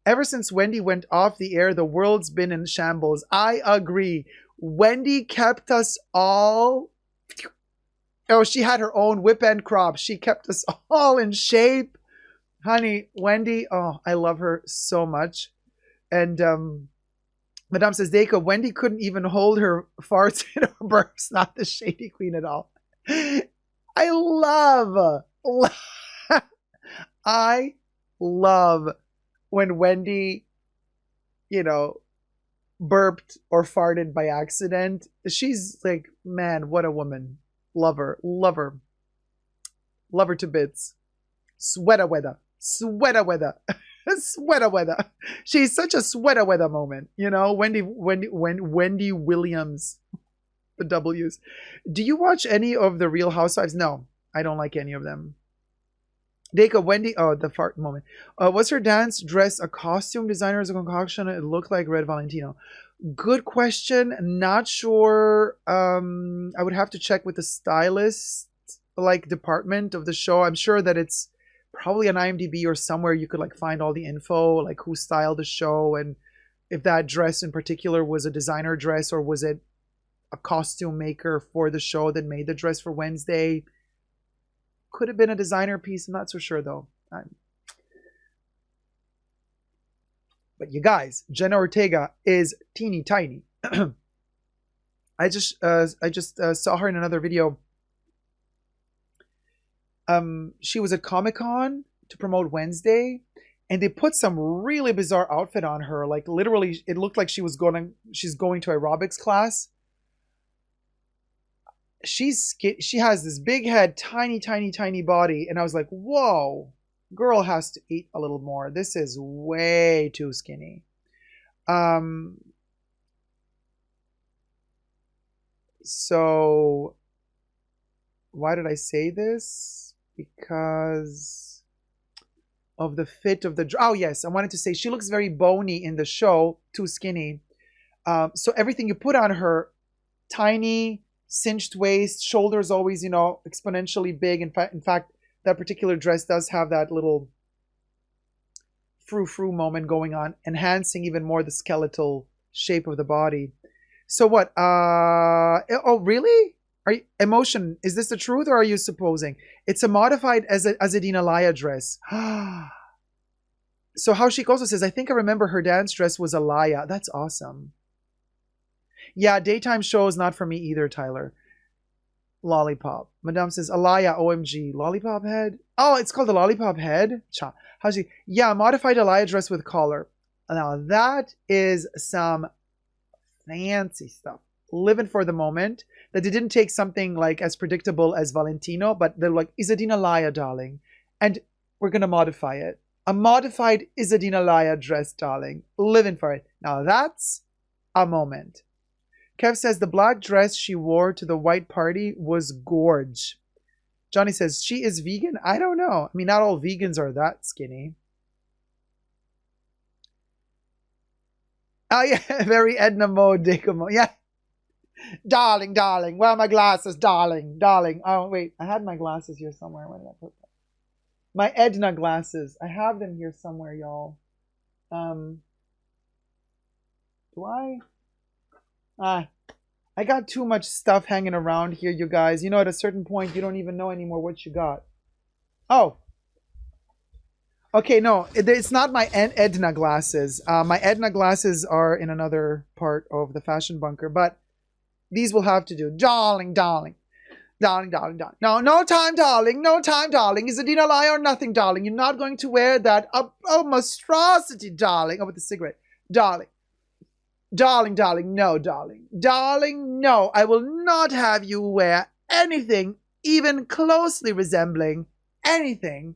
Ever since Wendy went off the air, the world's been in shambles. I agree. Wendy kept us all... Oh, she had her own whip and crop. She kept us all in shape. Honey, Wendy, oh, I love her so much. And Madame says, Dacob, Wendy couldn't even hold her farts in her burps. Not the shady queen at all. I love when Wendy, you know, burped or farted by accident. She's like, man, what a woman. Love her to bits. Sweater weather. She's such a sweater weather moment, you know. Wendy Williams, the W's. Do you watch any of the Real Housewives? No, I don't like any of them. Dacob, Wendy, oh, the fart moment. Was her dance dress a costume designer as a concoction? It looked like Red Valentino. Good question. Not sure. I would have to check with the stylist, like, department of the show. I'm sure that it's probably on IMDb or somewhere you could like find all the info, like who styled the show and if that dress in particular was a designer dress or was it a costume maker for the show that made the dress for Wednesday. Could have been a designer piece. I'm not so sure though. But you guys, Jenna Ortega is teeny tiny. I just saw her in another video. She was at Comic-Con to promote Wednesday, and they put some really bizarre outfit on her. Like literally, it looked like she's going to aerobics class. She has this big head, tiny body, and I was like, whoa, girl has to eat a little more. This is way too skinny. So why did I say this? Because of the fit of the... Oh, yes. I wanted to say she looks very bony in the show. Too skinny. So everything you put on her, tiny, cinched waist, shoulders always, you know, exponentially big. In fact, that particular dress does have that little frou-frou moment going on, enhancing even more the skeletal shape of the body. So what? Oh, really? Emotion, is this the truth or are you supposing? It's a modified Azadina Laya dress. So how she also says, I think I remember her dance dress was a Laya. That's awesome. Yeah, daytime show is not for me either, Tyler. Lollipop. Madame says, Alaya, OMG. Lollipop head? Oh, it's called the lollipop head? How's she? Yeah, modified Alaya dress with collar. Now that is some fancy stuff. Living for the moment. That they didn't take something like as predictable as Valentino, but they're like, Isadina Laya, darling. And we're going to modify it. A modified Isadina Laya dress, darling. Living for it. Now that's a moment. Kev says the black dress she wore to the white party was gorge. Johnny says, she is vegan? I don't know. I mean, not all vegans are that skinny. Oh, yeah. Very Edna mode, Dacob mode. Yeah. Darling, where are my glasses? Darling. Oh, wait. I had my glasses here somewhere. Where did I put them? My Edna glasses. I have them here somewhere, y'all. Do I? I got too much stuff hanging around here, you guys. You know, at a certain point, you don't even know anymore what you got. Oh. Okay, no. It's not my Edna glasses. My Edna glasses are in another part of the fashion bunker, but these will have to do. Darling. No time, darling. Isadina Laya or nothing, darling. You're not going to wear that monstrosity, darling. Oh, with the cigarette. Darling, no, darling. Darling, no. I will not have you wear anything even closely resembling anything,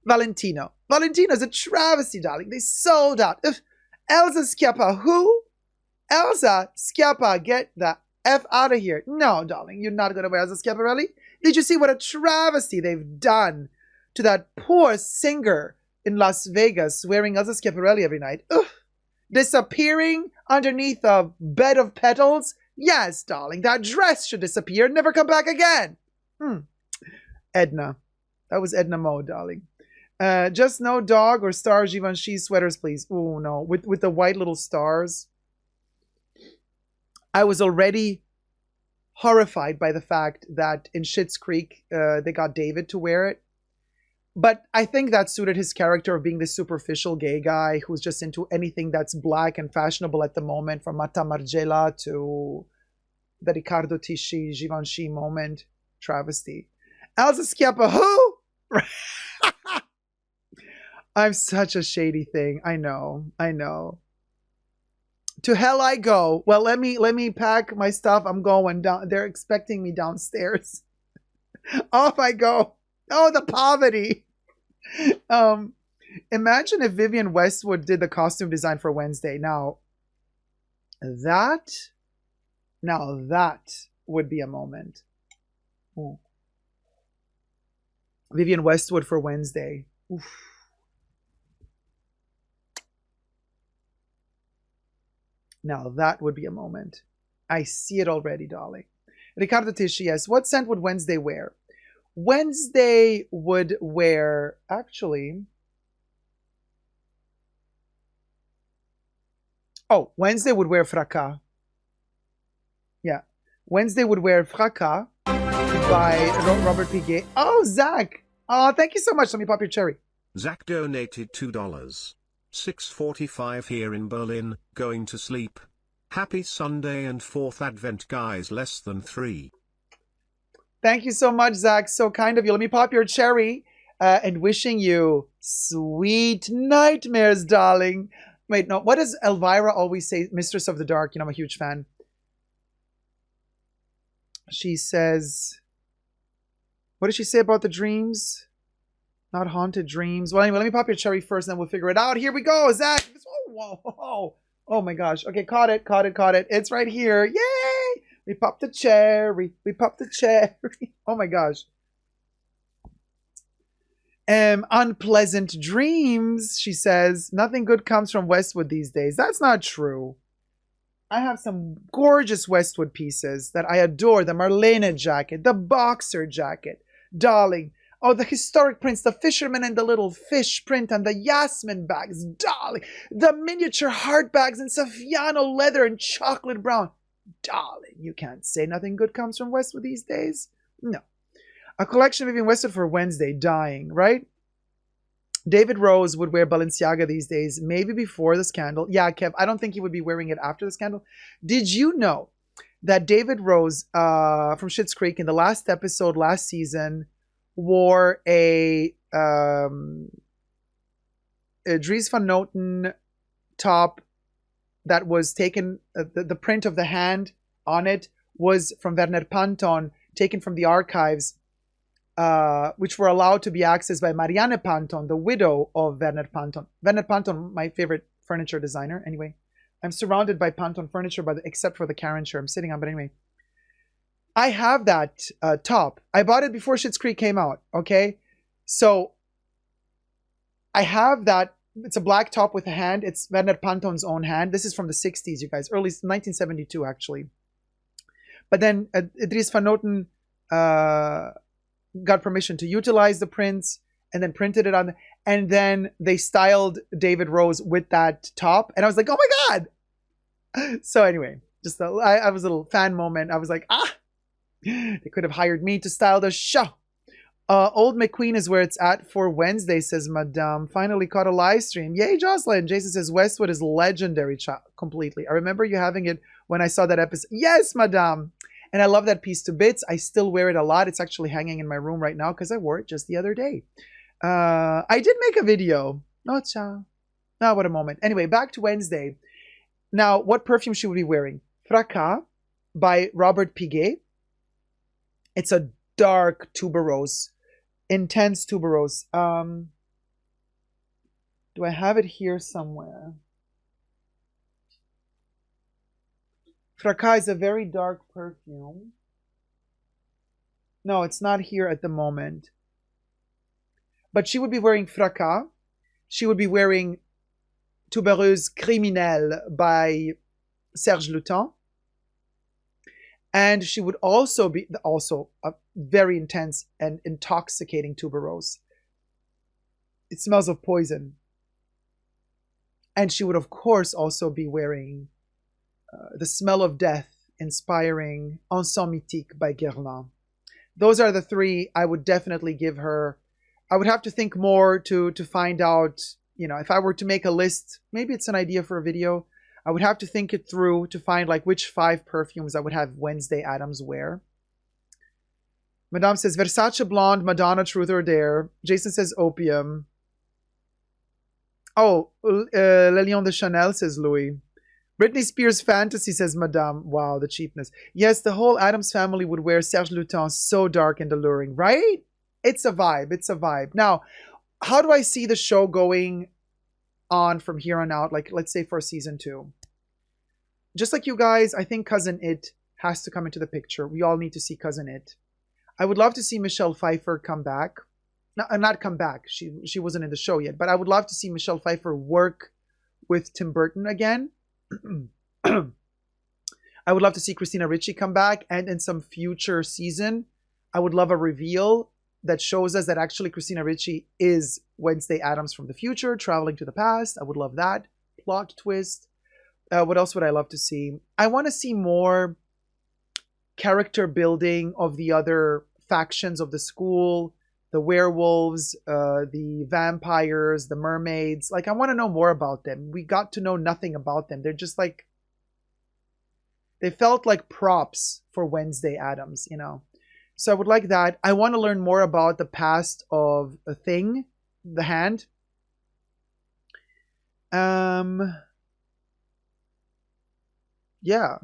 Valentino. Valentino's a travesty, darling. They sold out. Elsa Schiappa, who? Elsa Schiappa, get the F out of here. No, darling, you're not going to wear Elsa Schiaparelli. Did you see what a travesty they've done to that poor singer in Las Vegas wearing Elsa Schiaparelli every night? Ugh. Disappearing underneath a bed of petals? Yes, darling, that dress should disappear and never come back again. Edna. That was Edna Mode, darling. Just no dog or star Givenchy sweaters, please. Oh, no. With the white little stars. I was already horrified by the fact that in Schitt's Creek, they got David to wear it. But I think that suited his character of being this superficial gay guy who's just into anything that's black and fashionable at the moment, from Marta Margiela to the Riccardo Tisci Givenchy moment. Travesty. Elsa Schiappa, who? I'm such a shady thing. I know. To hell I go. Well, let me pack my stuff. I'm going down. They're expecting me downstairs. Off I go. Oh, the poverty. Imagine if Vivienne Westwood did the costume design for Wednesday. Now that would be a moment. Ooh. Vivienne Westwood for Wednesday. Oof. Now that would be a moment. I see it already, darling. Riccardo Tisci, yes. What scent would Wednesday wear? Wednesday would wear, actually... Oh, Wednesday would wear Fracas. Yeah. Wednesday would wear Fracas by Robert Piguet. Oh, Zach. Oh, thank you so much. Let me pop your cherry. Zach donated $2. 6:45 here in Berlin, going to sleep. Happy Sunday and 4th Advent, guys, less than 3. Thank you so much, Zach. So kind of you. Let me pop your cherry and wishing you sweet nightmares, darling. Wait, no. What does Elvira always say? Mistress of the Dark. You know, I'm a huge fan. She says, what does she say about the dreams? Not haunted dreams. Well, anyway, let me pop your cherry first, and then we'll figure it out. Here we go, Zach. Oh, whoa. Oh my gosh. Okay, caught it. It's right here. Yay! We popped the cherry. Oh my gosh. Unpleasant dreams, she says. Nothing good comes from Westwood these days. That's not true. I have some gorgeous Westwood pieces that I adore. The Marlene jacket, the boxer jacket. Darling. Oh, the historic prints, the fisherman and the little fish print, and the Yasmin bags. Darling. The miniature heart bags in Saffiano leather and chocolate brown. Darling, you can't say nothing good comes from Westwood these days. No. A collection of Vivienne Westwood for Wednesday, dying, right? David Rose would wear Balenciaga these days, maybe before the scandal. Yeah, Kev, I don't think he would be wearing it after the scandal. Did you know that David Rose from Schitt's Creek in the last episode last season wore a Dries Van Noten top that was taken, the print of the hand on it was from Werner Panton, taken from the archives, which were allowed to be accessed by Marianne Panton, the widow of Werner Panton. Werner Panton, my favorite furniture designer. Anyway, I'm surrounded by Panton furniture, except for the Karen chair I'm sitting on. But anyway, I have that top. I bought it before Schitt's Creek came out, okay? So I have that. It's a black top with a hand. It's Werner Panton's own hand. This is from the 60s, you guys. Early 1972, actually. But then Dries Van Noten got permission to utilize the prints and then printed it on. And then they styled David Rose with that top. And I was like, oh my God. So anyway, just I was a little fan moment. I was like, they could have hired me to style the show. Old McQueen is where it's at for Wednesday, says Madame. Finally caught a live stream. Yay, Jocelyn. Jason says Westwood is legendary, completely. I remember you having it when I saw that episode. Yes, Madame. And I love that piece to bits. I still wear it a lot. It's actually hanging in my room right now because I wore it just the other day. I did make a video. Oh, what a moment. Anyway, back to Wednesday. Now, what perfume she would be wearing? Fracas by Robert Piguet. It's a dark tuberose, intense tuberose. Do I have it here somewhere? Fracas is a very dark perfume. No, it's not here at the moment. But she would be wearing Fracas. She would be wearing Tubereuse Criminelle by Serge Lutens. And she would also be a very intense and intoxicating tuberose. It smells of poison. And she would, of course, also be wearing The Smell of Death, inspiring Encens Mythique by Guerlain. Those are the three I would definitely give her. I would have to think more to find out, if I were to make a list, maybe it's an idea for a video. I would have to think it through to find like which 5 perfumes I would have Wednesday Addams wear. Madame says Versace Blonde, Madonna Truth or Dare. Jason says Opium. Oh, Le Lion de Chanel, says Louis. Britney Spears Fantasy, says Madame. Wow, the cheapness. Yes, the whole Addams family would wear Serge Lutens, so dark and alluring, right? It's a vibe. It's a vibe. Now, how do I see the show going on from here on out? Like, let's say for season 2. Just like you guys, I think Cousin It has to come into the picture. We all need to see Cousin It. I would love to see Michelle Pfeiffer come back. No, not come back. She wasn't in the show yet. But I would love to see Michelle Pfeiffer work with Tim Burton again. I would love to see Christina Ricci come back. And in some future season, I would love a reveal that shows us that actually Christina Ricci is Wednesday Addams from the future, traveling to the past. I would love that. Plot twist. What else would I love to see? I want to see more character building of the other factions of the school. The werewolves, the vampires, the mermaids. Like, I want to know more about them. We got to know nothing about them. They're just like, they felt like props for Wednesday Addams, So I would like that. I want to learn more about the past of a thing, the hand. Yeah.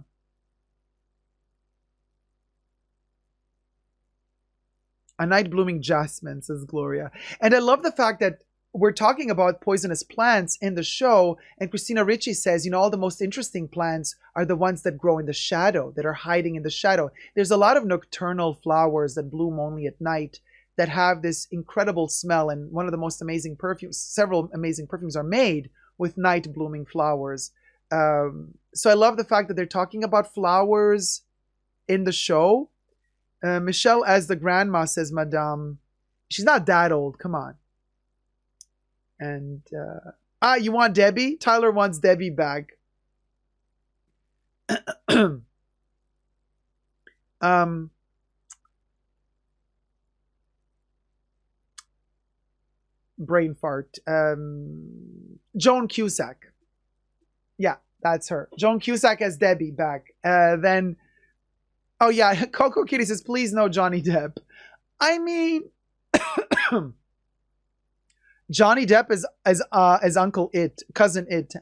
A night blooming jasmine, says Gloria. And I love the fact that we're talking about poisonous plants in the show, and Christina Ricci says, all the most interesting plants are the ones that grow in the shadow, that are hiding in the shadow. There's a lot of nocturnal flowers that bloom only at night that have this incredible smell, and one of the most amazing perfumes, several amazing perfumes are made with night blooming flowers. So I love the fact that they're talking about flowers in the show. Michelle as the grandma, says Madame. She's not that old. Come on. And you want Debbie? Tyler wants Debbie back. Brain fart. Joan Cusack. Yeah, that's her. Joan Cusack as Debbie back. Then. Oh yeah, Coco Kitty says, please no Johnny Depp. I mean, Johnny Depp is as Uncle It, Cousin It.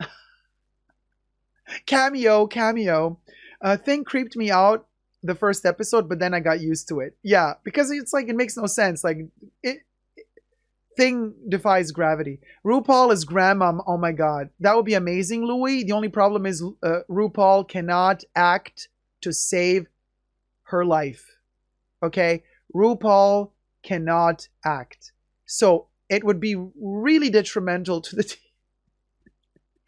cameo. Thing creeped me out the first episode, but then I got used to it. Yeah, because it's like, it makes no sense. Like, Thing defies gravity. RuPaul is grandma. Oh my God. That would be amazing, Louis. The only problem is RuPaul cannot act to save her life. Okay? RuPaul cannot act. So it would be really detrimental to the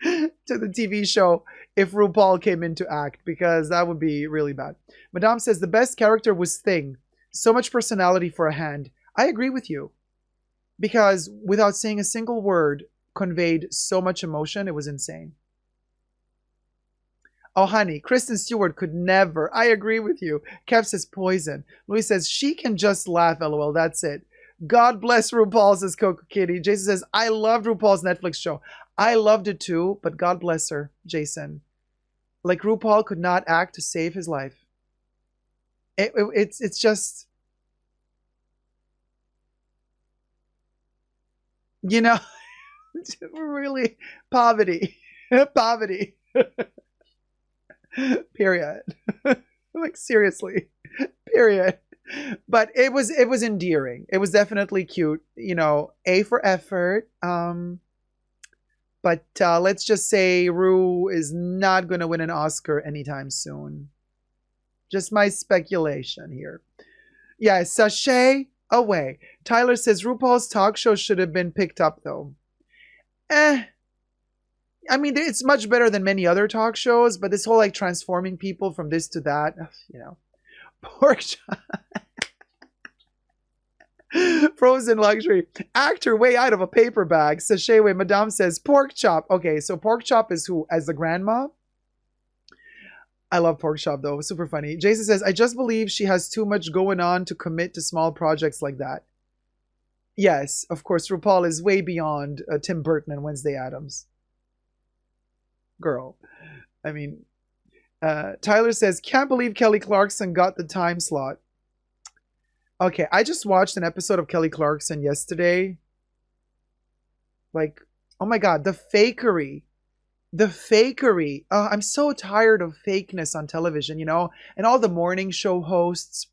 to the TV show if RuPaul came into act, because that would be really bad. Madame says the best character was Thing. So much personality for a hand. I agree with you. Because without saying a single word, conveyed so much emotion. It was insane. Oh, honey, Kristen Stewart could never. I agree with you. Kev says poison. Louis says she can just laugh, lol. That's it. God bless RuPaul, says Coco Kitty. Jason says, I loved RuPaul's Netflix show. I loved it too, but God bless her, Jason. Like, RuPaul could not act to save his life. It's just, really poverty. Poverty. Period. Like, seriously. Period. But it was endearing. It was definitely cute. A for effort. But let's just say Rue is not going to win an Oscar anytime soon. Just my speculation here. Yeah, sachet away. Tyler says RuPaul's talk show should have been picked up though. I mean, it's much better than many other talk shows, but this whole like transforming people from this to that, pork chop. Frozen luxury. Actor way out of a paper bag. Sachet way. Madame says pork chop. Okay, so pork chop is who? As the grandma? I love pork chop though. Super funny. Jason says, I just believe she has too much going on to commit to small projects like that. Yes, of course, RuPaul is way beyond Tim Burton and Wednesday Addams. Girl. I mean, Tyler says, can't believe Kelly Clarkson got the time slot. Okay, I just watched an episode of Kelly Clarkson yesterday. Like, oh my God, the fakery. The fakery. I'm so tired of fakeness on television, and all the morning show hosts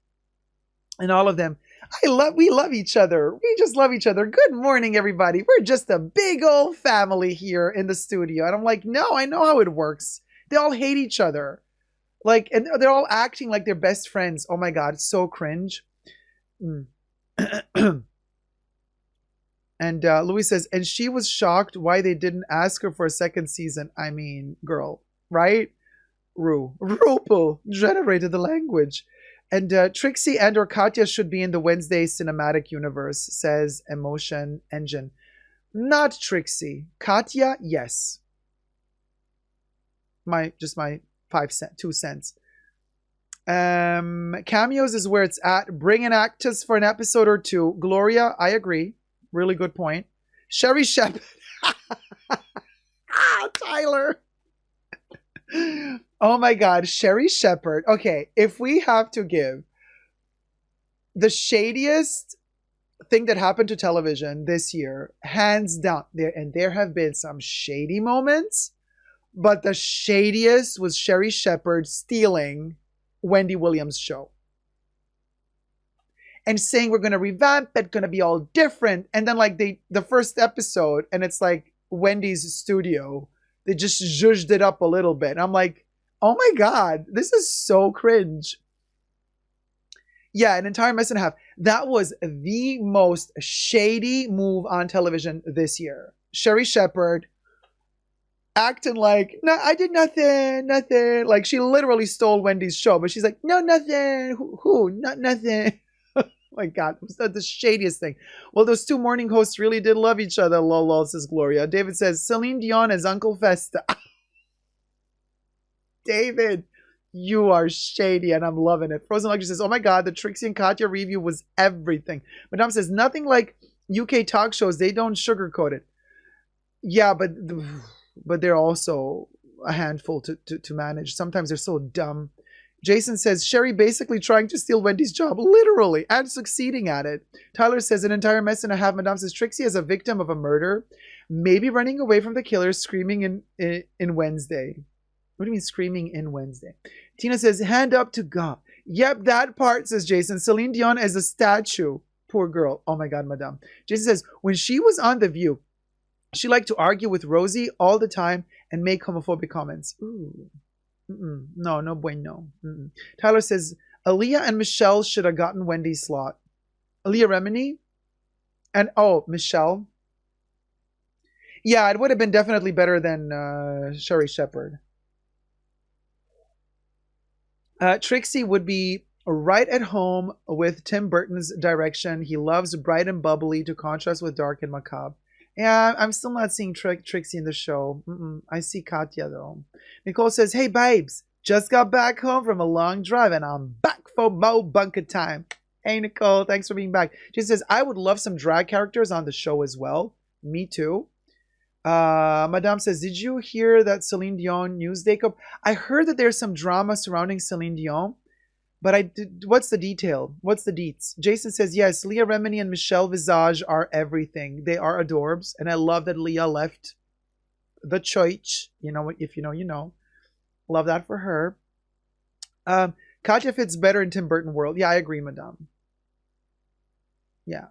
and all of them. We love each other. We just love each other. Good morning, everybody. We're just a big old family here in the studio. And I'm like, no, I know how it works. They all hate each other. Like, and they're all acting like they're best friends. Oh my God, it's so cringe. And Louis says, and she was shocked why they didn't ask her for a second season. I mean, girl, right? RuPaul generated the language. And Trixie and or Katya should be in the Wednesday cinematic universe, says Emotion Engine. Not Trixie. Katya, yes. My 2 cents. Cameos is where it's at. Bring an actress for an episode or two. Gloria, I agree. Really good point. Sherry Shepherd. Tyler. Oh my God, Sherry Shepherd. Okay, if we have to give the shadiest thing that happened to television this year, hands down, there have been some shady moments, but the shadiest was Sherry Shepherd stealing Wendy Williams' show and saying we're going to revamp it, going to be all different. And then like the first episode, and it's like Wendy's studio, they just zhuzhed it up a little bit. And I'm like, oh my God, this is so cringe. Yeah, an entire mess and a half. That was the most shady move on television this year. Sherry Shepherd acting like, no, I did nothing. Like she literally stole Wendy's show, but she's like, no, nothing. Who? Not nothing. Oh my God, it was the shadiest thing. Well, those two morning hosts really did love each other. Lol, says Gloria. David says, Celine Dion as Uncle Festa. David, you are shady and I'm loving it. Frozen Luxury says, oh my God, the Trixie and Katya review was everything. Madame says, nothing like UK talk shows. They don't sugarcoat it. Yeah, but they're also a handful to manage. Sometimes they're so dumb. Jason says, Sherry basically trying to steal Wendy's job, literally, and succeeding at it. Tyler says, an entire mess and a half. Madame says, Trixie as a victim of a murder, maybe running away from the killer, screaming in Wednesday. What do you mean screaming in Wednesday? Tina says, hand up to God. Yep, that part, says Jason. Celine Dion as a statue. Poor girl. Oh my God, Madame. Jason says, when she was on The View, she liked to argue with Rosie all the time and make homophobic comments. Ooh. No bueno. Tyler says, Aaliyah and Michelle should have gotten Wendy's slot. Aaliyah Remini? And, Michelle? Yeah, it would have been definitely better than Sherry Shepherd. Trixie would be right at home with Tim Burton's direction. He loves bright and bubbly to contrast with dark and macabre. Yeah, I'm still not seeing Trixie in the show. I see Katya though. Nicole says, hey babes, just got back home from a long drive and I'm back for more bunker time. Hey Nicole, thanks for being back. She says, I would love some drag characters on the show as well. Me too. Madame says, did you hear that Celine Dion news, Dacob? I heard that there's some drama surrounding Celine Dion, but what's the detail? What's the deets? Jason says, yes, Leah Remini and Michelle Visage are everything. They are adorbs. And I love that Leah left the church. You know, if you know, you know. Love that for her. Katya fits better in Tim Burton world. Yeah, I agree, madame. Yeah.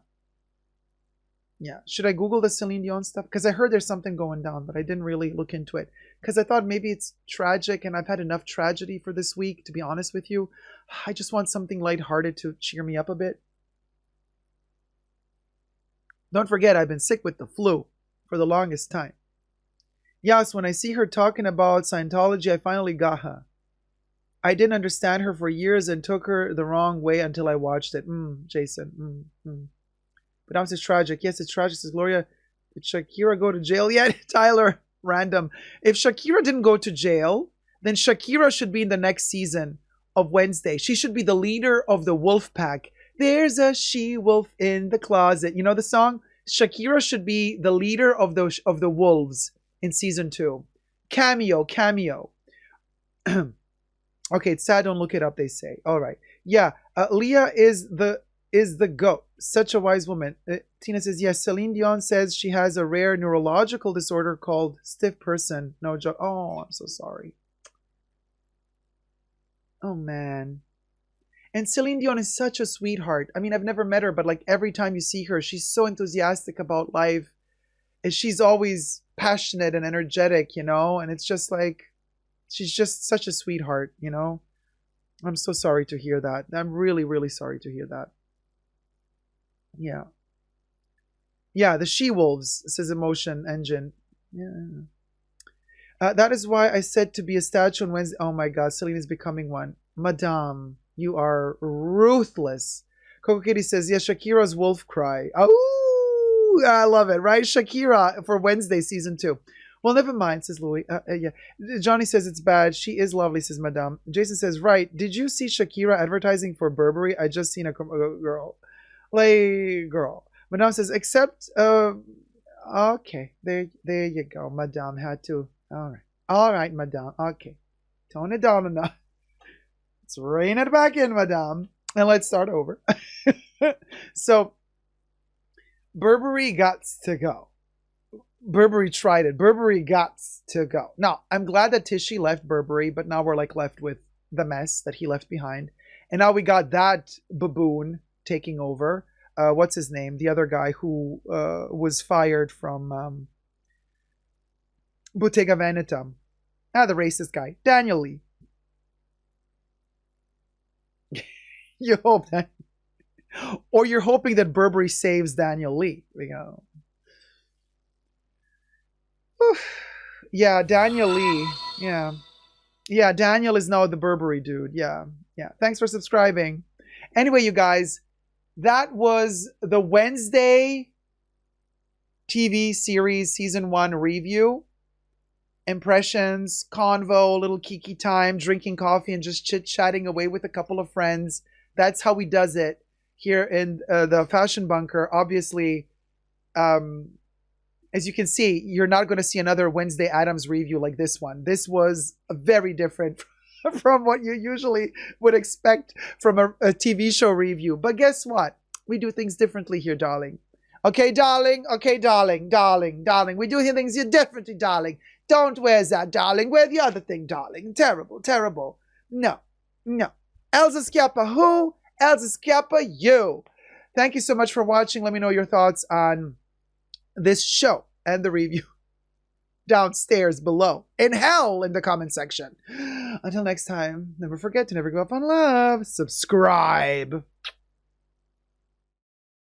Yeah. Should I Google the Celine Dion stuff? Because I heard there's something going down, but I didn't really look into it. Because I thought maybe it's tragic, and I've had enough tragedy for this week, to be honest with you. I just want something lighthearted to cheer me up a bit. Don't forget, I've been sick with the flu for the longest time. Yes, when I see her talking about Scientology, I finally got her. I didn't understand her for years and took her the wrong way until I watched it. Jason. But now it's tragic. Yes, it's tragic. Says Gloria, did Shakira go to jail yet? Tyler, random. If Shakira didn't go to jail, then Shakira should be in the next season of Wednesday. She should be the leader of the wolf pack. There's a she-wolf in the closet. You know the song? Shakira should be the leader of the wolves in season 2. Cameo. Okay, it's sad. Don't look it up, they say. All right. Yeah, Leah is the goat. Such a wise woman. Tina says, yes, Celine Dion says she has a rare neurological disorder called stiff person. No joke. Oh, I'm so sorry. Oh, man. And Celine Dion is such a sweetheart. I mean, I've never met her, but like every time you see her, she's so enthusiastic about life. And she's always passionate and energetic, you know? And it's just like, she's just such a sweetheart, you know? I'm so sorry to hear that. I'm really, really sorry to hear that. Yeah. Yeah, the she-wolves, says Emotion Engine. Yeah. That is why I said to be a statue on Wednesday. Oh my God, Celine is becoming one. Madame, you are ruthless. Coco Kitty says, yes, Shakira's wolf cry. Oh, I love it, right? Shakira for Wednesday season 2. Well, never mind, says Louis. Yeah. Johnny says it's bad. She is lovely, says Madame. Jason says, right. Did you see Shakira advertising for Burberry? I just seen a girl. Like, girl. Madame says, except, okay. There you go. Madame had to. All right, Madame. Okay. Tone it down enough. Let's rein it back in, Madame. And let's start over. So, Burberry gots to go. Burberry tried it. Burberry gots to go. Now, I'm glad that Tishy left Burberry, but now we're like left with the mess that he left behind. And now we got that baboon taking over. What's his name? The other guy who was fired from Bottega Veneta. The racist guy. Daniel Lee. You hope that. Or you're hoping that Burberry saves Daniel Lee. You know. Yeah, Daniel Lee. Yeah. Yeah, Daniel is now the Burberry dude. Yeah. Thanks for subscribing. Anyway, you guys, that was the Wednesday TV series season 1 review. Impressions, convo, little kiki time, drinking coffee and just chit-chatting away with a couple of friends. That's how we does it here in the Fashion Bunker. Obviously, as you can see, you're not going to see another Wednesday Addams review like this one. This was very different from what you usually would expect from a TV show review. But guess what? We do things differently here, darling. Okay, darling? Okay, darling. We do things here differently, darling. Don't wear that, darling. Wear the other thing, darling. Terrible. No. Elsa Schiappa who? Elsa Schiappa you. Thank you so much for watching. Let me know your thoughts on this show and the review downstairs below in hell in the comment section. Until next time, never forget to never give up on love. Subscribe.